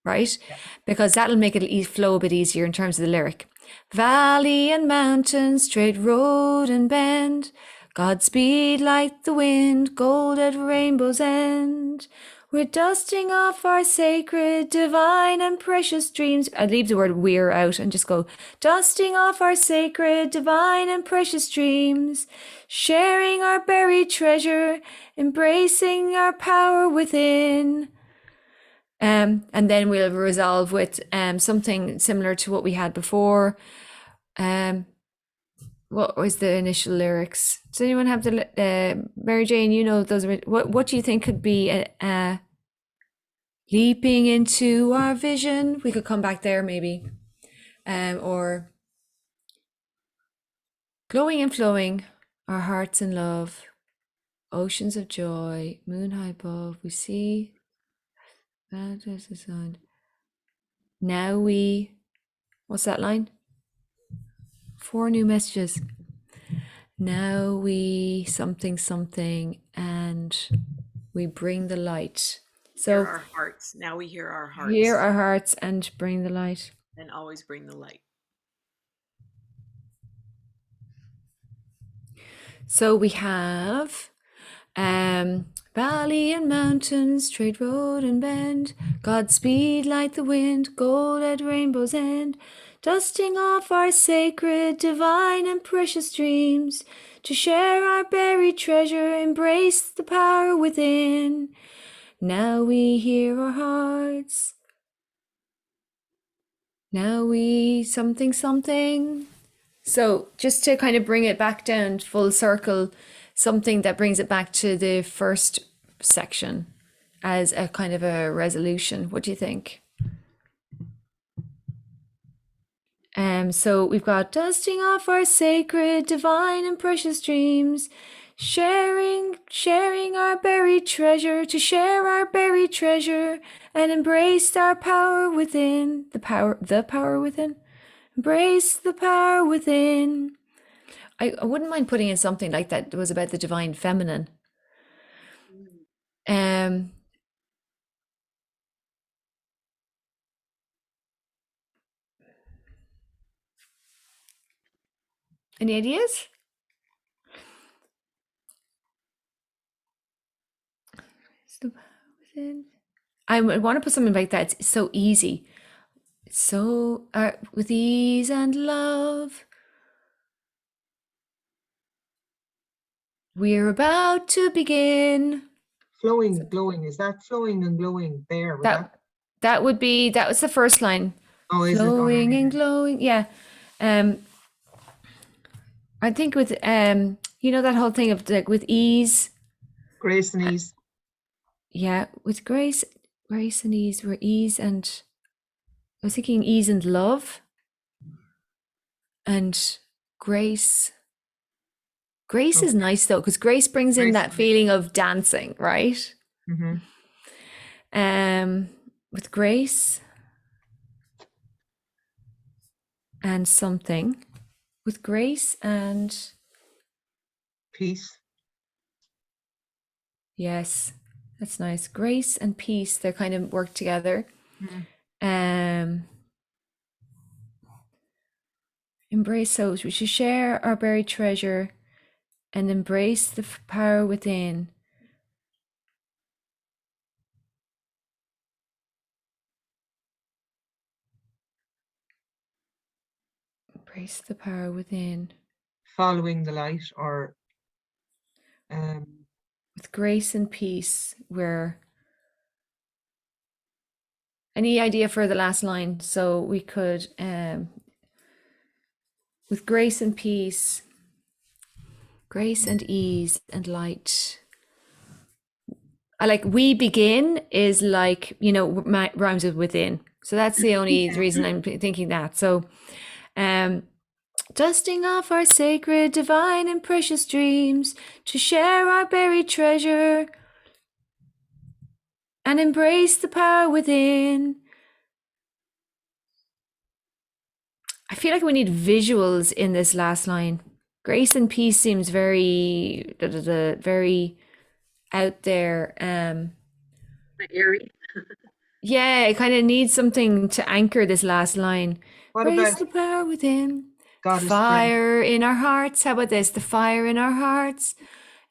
right? Because that'll make it flow a bit easier in terms of the lyric. Valley and mountain, straight road and bend, Godspeed like the wind, gold at rainbow's end. We're dusting off our sacred, divine and precious dreams. I'd leave the word we're out and just go, dusting off our sacred, divine and precious dreams, sharing our buried treasure, embracing our power within. And then we'll resolve with something similar to what we had before. What was the initial lyrics? Does anyone have the Mary Jane? You know those. What do you think could be leaping into our vision? We could come back there maybe, or glowing and flowing, our hearts in love, oceans of joy, moon high above. We see that is the sun. Now we. What's that line? 4 new messages. Now we something and we bring the light. So Hear our hearts. Now we hear our hearts. hear our hearts and bring the light. And always bring the light. So we have valley and mountain, straight road and bend, Godspeed like the wind, gold at rainbow's end, dusting off our sacred, divine and precious dreams, to share our buried treasure, embrace the power within. Now we hear our hearts. Now we something. So just to kind of bring it back down full circle, something that brings it back to the first section as a kind of a resolution. What do you think? So we've got dusting off our sacred, divine, and precious dreams, sharing our buried treasure, to share our buried treasure, and embrace our power within. The power within. Embrace the power within. I wouldn't mind putting in something like that was about the divine feminine. Any ideas? I would want to put something like that. It's so easy. So with ease and love, we're about to begin. Flowing, glowing. Is that flowing and glowing there? That was the first line. Oh, is it? Flowing and glowing. Yeah. I think with that whole thing of like with ease. Grace and ease. Yeah, with grace and ease, we're ease and I was thinking ease and love and grace. Grace is nice though, because grace brings in that feeling of dancing, right? With grace and something, with grace and peace. Yes, that's nice. Grace and peace, they kind of work together. Embrace, so we should share our buried treasure and embrace the power within. Embrace the power within. Following the light, or with grace and peace, where any idea for the last line? So we could with grace and peace, grace and ease and light. I like we begin is like, rhymes with within. So that's the only reason I'm thinking that. So dusting off our sacred, divine, and precious dreams, to share our buried treasure and embrace the power within. I feel like we need visuals in this last line. Grace and peace seems very, very out there. Airy. Yeah, it kind of needs something to anchor this last line. What Embrace about the power within. God is fire in our hearts. How about this? The fire in our hearts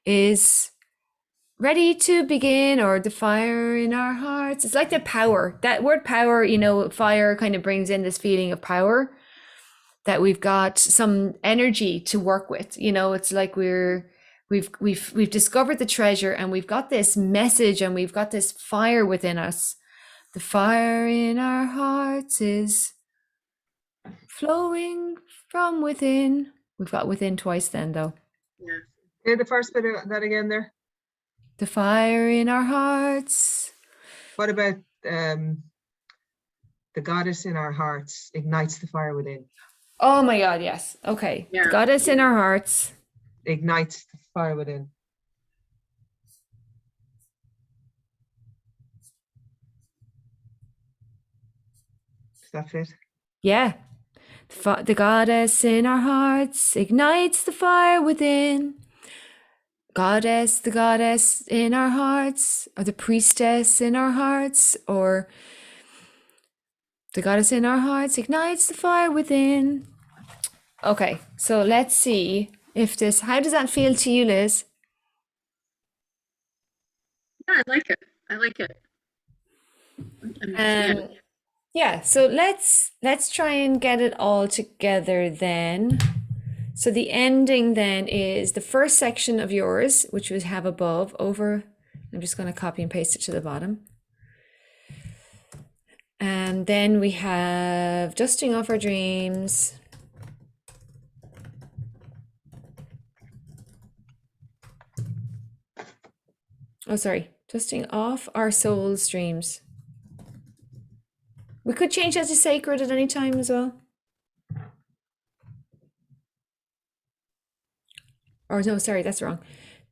is ready to begin, or the fire in our hearts. It's like the power. That word power, fire kind of brings in this feeling of power, that we've got some energy to work with. It's like we've discovered the treasure and we've got this message and we've got this fire within us. The fire in our hearts is flowing from within. We've got within twice then though. Yeah. Say the first bit of that again there. The fire in our hearts. What about the goddess in our hearts ignites the fire within? Oh my God, yes. Okay. Yeah. The goddess in our hearts ignites the fire within. Does that fit? Yeah. The goddess in our hearts ignites the fire within. The goddess in our hearts, or the priestess in our hearts, or the goddess in our hearts ignites the fire within. Okay, so let's see if how does that feel to you, Liz? Yeah, I like it. Yeah, so let's try and get it all together then. So the ending then is the first section of yours, which we have above, over. I'm just going to copy and paste it to the bottom. And then we have dusting off our dreams. Oh, sorry, dusting off our soul's dreams. We could change that to sacred at any time as well. or no, sorry, that's wrong.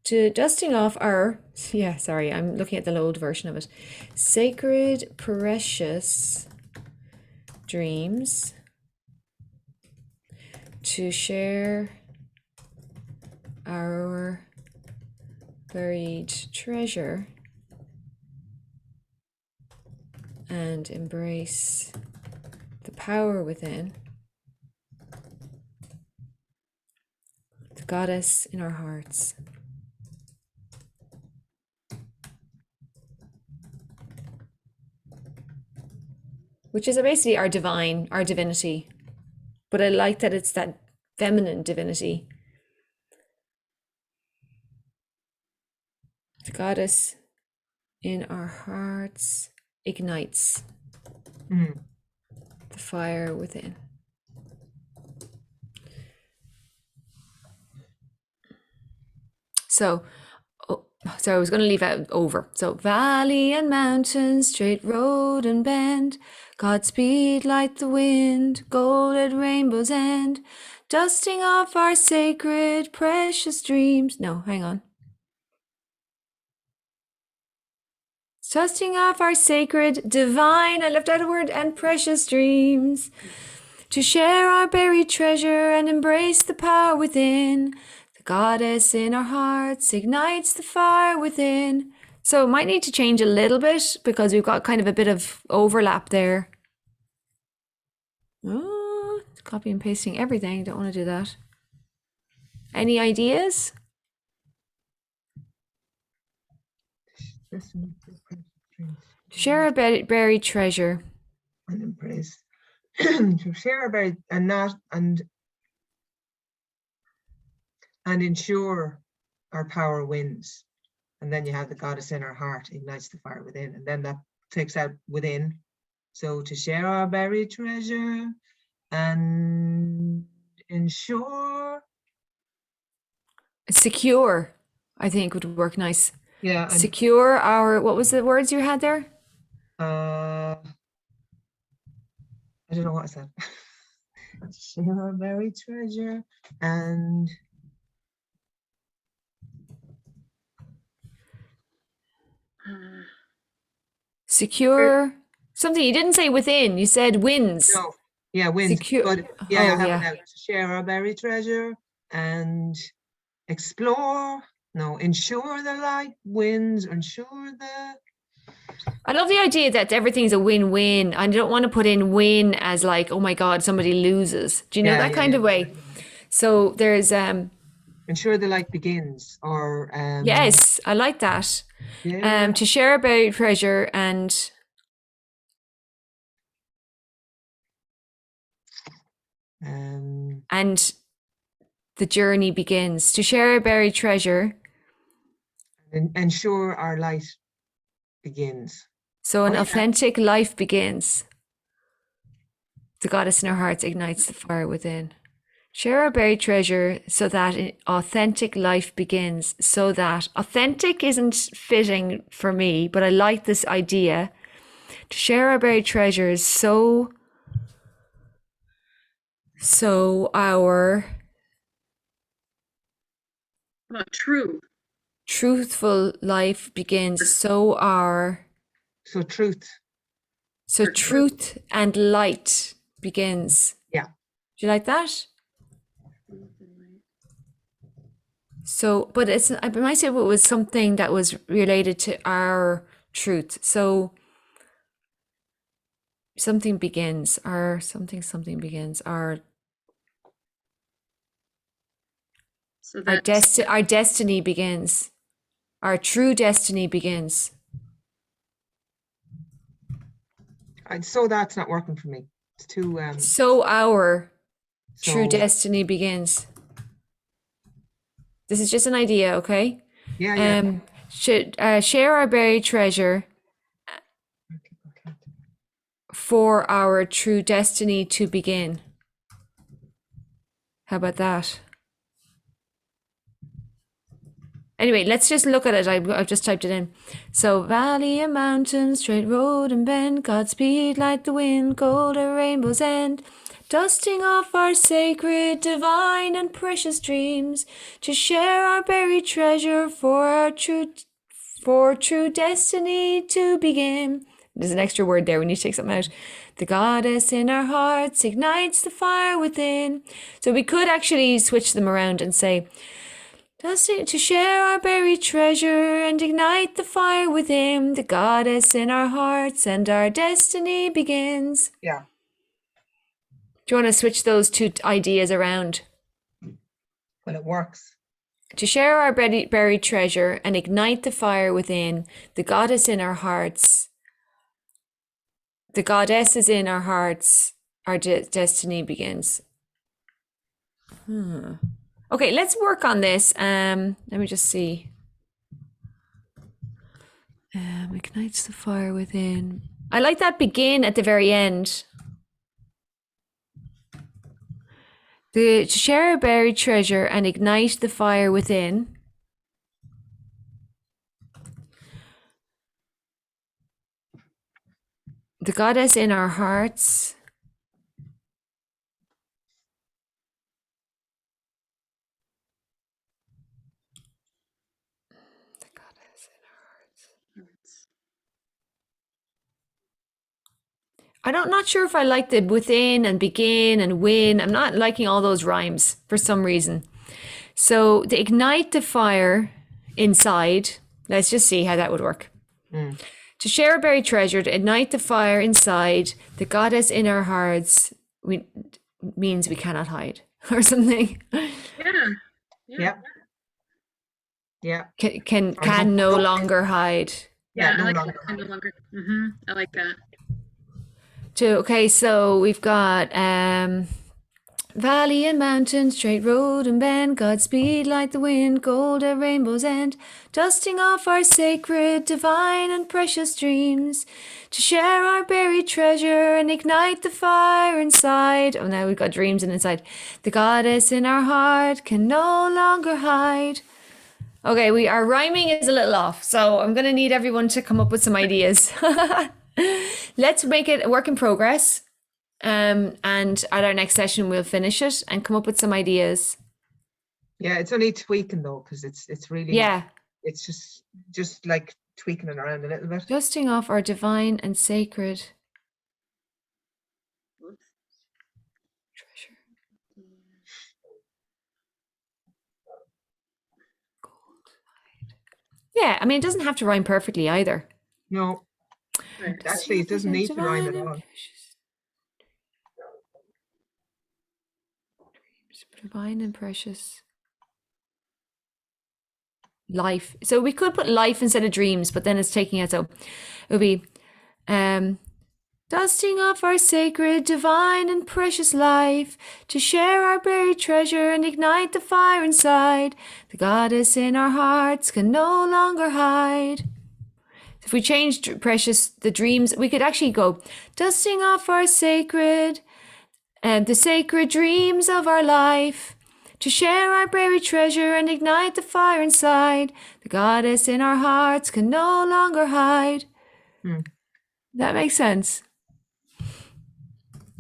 To dusting off our, yeah, sorry, I'm looking at the old version of it. Sacred, precious dreams to share our buried treasure and embrace the power within, the goddess in our hearts. Which is basically our divine, our divinity. But I like that it's that feminine divinity. The goddess in our hearts ignites Mm. the fire within. So, so I was going to leave out over. So valley and mountain, straight road and bend, Godspeed like the wind, golden rainbow's end, dusting off our sacred, precious dreams. No, hang on. Dusting off our sacred, divine, I left out a word, and precious dreams, to share our buried treasure and embrace the power within. The goddess in our hearts ignites the fire within. So it might need to change a little bit because we've got kind of a bit of overlap there. Oh, copy and pasting everything. Don't want to do that. Any ideas? Listen to the precious dreams. Share our buried treasure. And embrace. To share our buried and not and ensure our power wins. And then you have the goddess in our heart ignites the fire within, and then that takes out within. So to share our buried treasure and ensure. Secure, I think would work nice. Yeah. And, Secure our, what was the words you had there? I don't know what I said. Share our buried treasure and Secure, something you didn't say within, you said wins. no, yeah, wins. Secure. But yeah, I Oh, have it yeah. now. Share our buried treasure and explore. No, ensure the light wins. Ensure the. I love the idea that everything's a win-win. I don't want to put in win as like, oh my God, somebody loses. Do you know that kind of way? So there's Ensure the light begins, or yes, I like that. yeah, To share a buried treasure and the journey begins. To share a buried treasure. and ensure our light begins. So an Oh, yeah. authentic life begins. The goddess in our hearts ignites the fire within. Share our buried treasure so that an authentic life begins. So that authentic isn't fitting for me, but I like this idea. To share our buried treasures so our About true. truthful life begins. So truth and light begins. Yeah. Do you like that? So, but I might say it was something that was related to our truth. So something begins, something begins, So our that's destiny begins. Our true destiny begins. So that's not working for me. It's too. So our true so- destiny begins. This is just an idea, okay? Yeah. Should share our buried treasure for our true destiny to begin. How about that? Anyway, let's just look at it. I've just typed it in. So valley and mountain, straight road and bend, Godspeed like the wind, golden rainbow's end, dusting off our sacred, divine, and precious dreams to share our buried treasure for true destiny to begin. There's an extra word there. We need to take something out. The goddess in our hearts ignites the fire within. So we could actually switch them around and say, dusting to share our buried treasure and ignite the fire within. The goddess in our hearts and our destiny begins. Yeah. Do you want to switch those two ideas around? Well, it works. To share our buried treasure and ignite the fire within. The goddess in our hearts. The goddess is in our hearts. Our destiny begins. Okay, let's work on this. Let me just see. Ignites the fire within. I like that begin at the very end. To share a buried treasure and ignite the fire within. The goddess in our hearts. The goddess in our hearts. I'm not sure if I like the within and begin and win. I'm not liking all those rhymes for some reason. So to ignite the fire inside, let's just see how that would work. To share a buried treasure, to ignite the fire inside, the goddess in our hearts means we cannot hide or something. Yeah. Can no longer hide. Yeah, no I like longer that. No longer. I like that. Okay, so we've got valley and mountain, straight road and bend, Godspeed like the wind, gold at rainbow's end, dusting off our sacred, divine and precious dreams to share our buried treasure and ignite the fire inside. Oh, now we've got dreams and inside. The goddess in our heart can no longer hide. Okay, our rhyming is a little off, so I'm going to need everyone to come up with some ideas. Let's make it a work in progress. And at our next session, we'll finish it and come up with some ideas. Yeah, it's only tweaking though, because it's really, it's just like tweaking it around a little bit. Dusting off our divine and sacred treasure. Yeah, I mean, it doesn't have to rhyme perfectly either. No, actually, it doesn't need to rhyme at all. Divine and precious life. So we could put life instead of dreams, but then it's taking it. So it would be dusting off our sacred, divine and precious life to share our buried treasure and ignite the fire inside. The goddess in our hearts can no longer hide. If we changed precious, the dreams, we could actually go dusting off our sacred and the sacred dreams of our life to share our buried treasure and ignite the fire inside. The goddess in our hearts can no longer hide. That makes sense.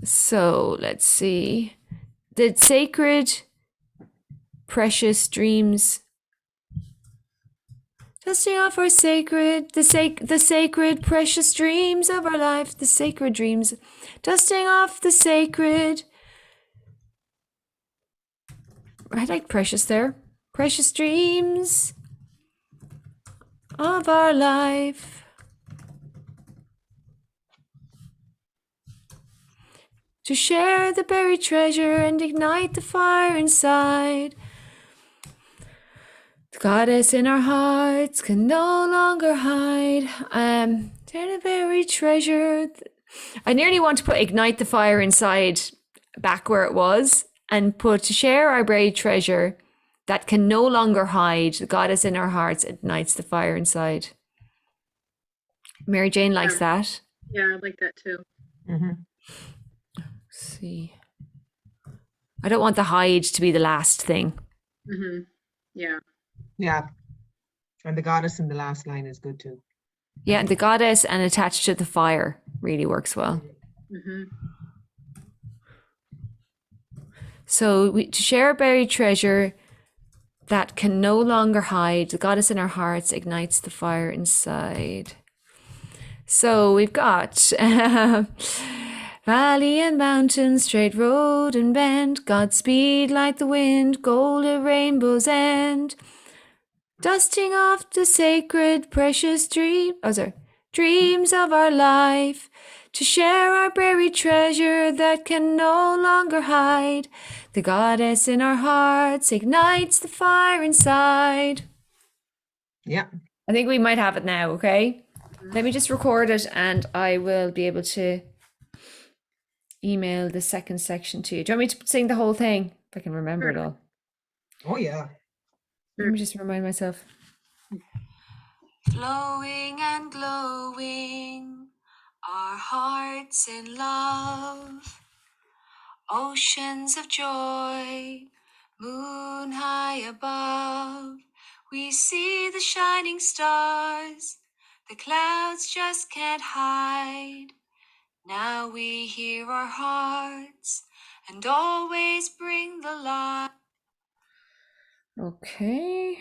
So let's see. The sacred, precious dreams. Dusting off our sacred, the sacred, precious dreams of our life, the sacred dreams. Dusting off the sacred. I like precious there. Precious dreams of our life. To share the buried treasure and ignite the fire inside. The goddess in our hearts can no longer hide. Share the buried treasure. I nearly want to put ignite the fire inside back where it was and put to share our buried treasure that can no longer hide. The goddess in our hearts ignites the fire inside. Mary Jane likes that. Yeah, I like that too. See. I don't want the hide to be the last thing. Yeah. Yeah. And the goddess in the last line is good too. Yeah, and the goddess and attached to the fire really works well. So to share our buried treasure that can no longer hide, the goddess in our hearts ignites the fire inside. So we've got valley and mountain, straight road and bend, Godspeed like the wind, gold at rainbow's end. Dusting off the sacred, precious dreams of our life, to share our buried treasure that can no longer hide. The goddess in our hearts ignites the fire inside. Yeah. I think we might have it now, okay? Let me just record it and I will be able to email the second section to you. Do you want me to sing the whole thing? If I can remember it all. Oh yeah. Let me just remind myself. Flowing and glowing, our hearts in love, oceans of joy, moon high above. We see the shining stars, the clouds just can't hide. Now we hear our hearts and always bring the light. Okay.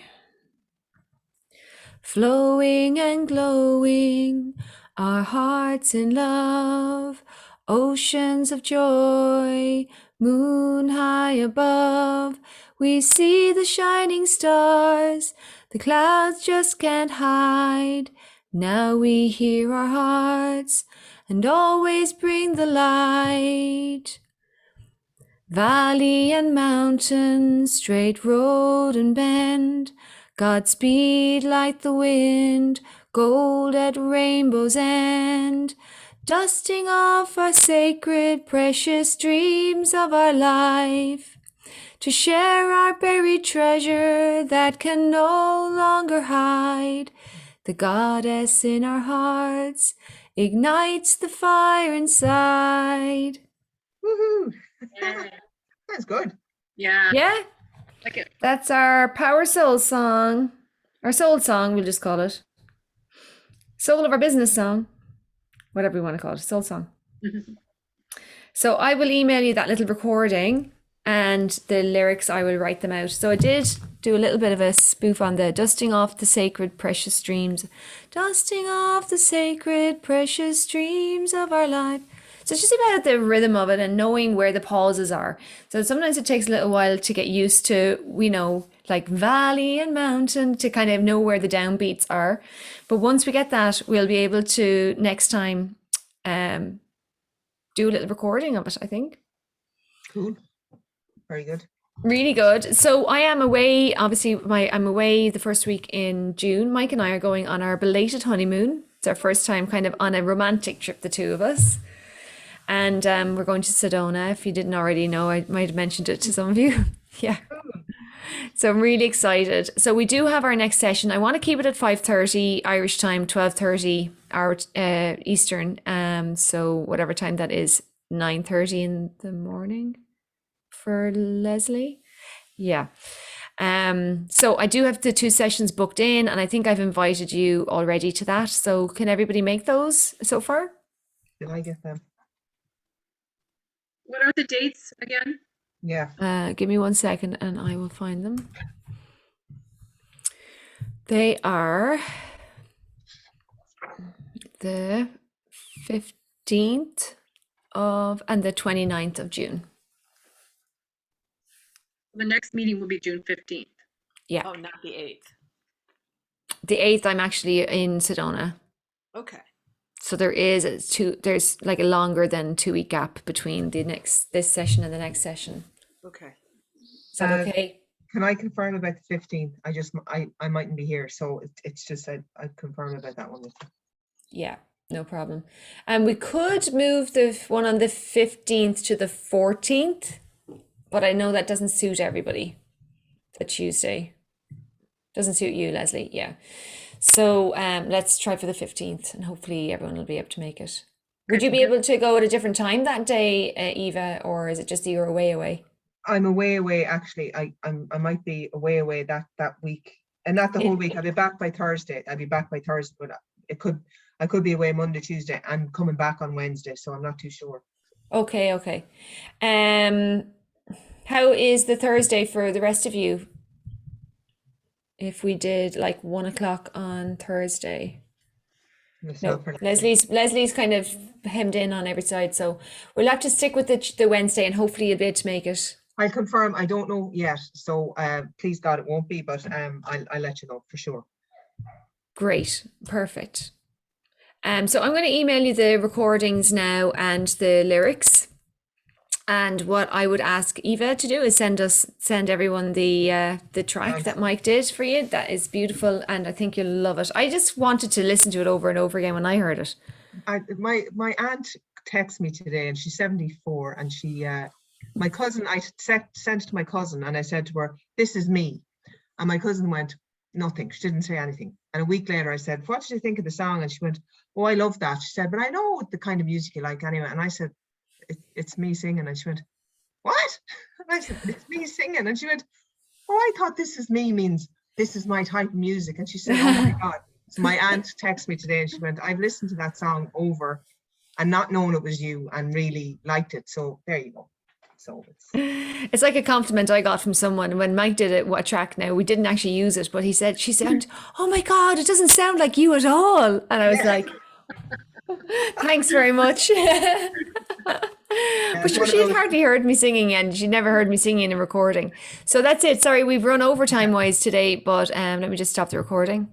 Flowing and glowing, our hearts in love, oceans of joy, moon high above. We see the shining stars, the clouds just can't hide. Now we hear our hearts and always bring the light. Valley and mountain, straight road and bend, Godspeed like the wind, gold at rainbow's end. Dusting off our sacred, precious dreams of our life, to share our buried treasure that can no longer hide. The goddess in our hearts ignites the fire inside. Woohoo! Yeah. That's good. Yeah. Yeah, Like it. that's our Power Soul song. Our soul song, we'll just call it. Soul of our business song. Whatever we want to call it, soul song. So I will email you that little recording and the lyrics, I will write them out. So I did do a little bit of a spoof on the dusting off the sacred precious dreams. Dusting off the sacred precious dreams of our life. So it's just about the rhythm of it and knowing where the pauses are. So sometimes it takes a little while to get used to, like valley and mountain, to kind of know where the downbeats are. But once we get that, we'll be able to next time do a little recording of it, I think. Cool. Very good. Really good. So I am away, obviously I'm away the first week in June. Mike and I are going on our belated honeymoon. It's our first time kind of on a romantic trip, the two of us. And we're going to Sedona. If you didn't already know, I might have mentioned it to some of you. Yeah. So I'm really excited. So we do have our next session. I want to keep it at 5:30 Irish time, 12:30 our Eastern. So whatever time that is, 9:30 in the morning for Leslie. Yeah. So I do have the two sessions booked in, and I think I've invited you already to that. So can everybody make those so far? Did I get them? What are the dates again? Yeah. Give me 1 second and I will find them. They are the 15th and the 29th of June. The next meeting will be June 15th. Yeah. Oh, not the 8th. The 8th, I'm actually in Sedona. Okay. So there's like a longer than 2-week gap between this session and the next session. Okay. Is that okay? Can I confirm about the 15th? I mightn't be here, so it's just I'd confirm about that one with you. Yeah, no problem. And we could move the one on the 15th to the 14th, but I know that doesn't suit everybody. The Tuesday doesn't suit you, Leslie. Yeah. So let's try for the 15th and hopefully everyone will be able to make it. Would you be able to go at a different time that day, Eva, or is it just that you're away? I'm away actually. I might be away that week, and not the whole week. I'll be back by Thursday. But I could be away Monday, Tuesday. I'm coming back on Wednesday, so I'm not too sure. Okay. How is the Thursday for the rest of you? If we did like 1 o'clock on Thursday. No, Myself or Leslie. Leslie's kind of hemmed in on every side, so we'll have to stick with the Wednesday, and hopefully you'll be able to make it. I'll confirm. I don't know yet. So please God, it won't be, but I'll let you know for sure. Great, perfect. So I'm going to email you the recordings now and the lyrics. And what I would ask Eva to do is send everyone the track Right. that Mike did for you. That is beautiful, and I think you'll love it. I just wanted to listen to it over and over again when I heard it. My aunt texted me today, and she's 74, and she my cousin, I sent it to my cousin, and I said to her, "This is me," and my cousin went, nothing. She didn't say anything. And a week later, I said, "What did you think of the song?" And she went, "Oh, I love that." She said, "But I know the kind of music you like anyway." And I said, it's me singing. And she went, "What?" And I said, "It's me singing." And she went, "Oh, I thought this is me means this is my type of music." And she said, "Oh my God." So my aunt texted me today and she went, "I've listened to that song over and not known it was you and really liked it." So there you go. So It's like a compliment I got from someone when Mike did it. What track now? We didn't actually use it, but she said, "Oh my God, it doesn't sound like you at all." And I was like, "Thanks very much." But sure, she had hardly heard me singing, and she never heard me singing in a recording. So that's it. Sorry, we've run overtime wise today, but let me just stop the recording.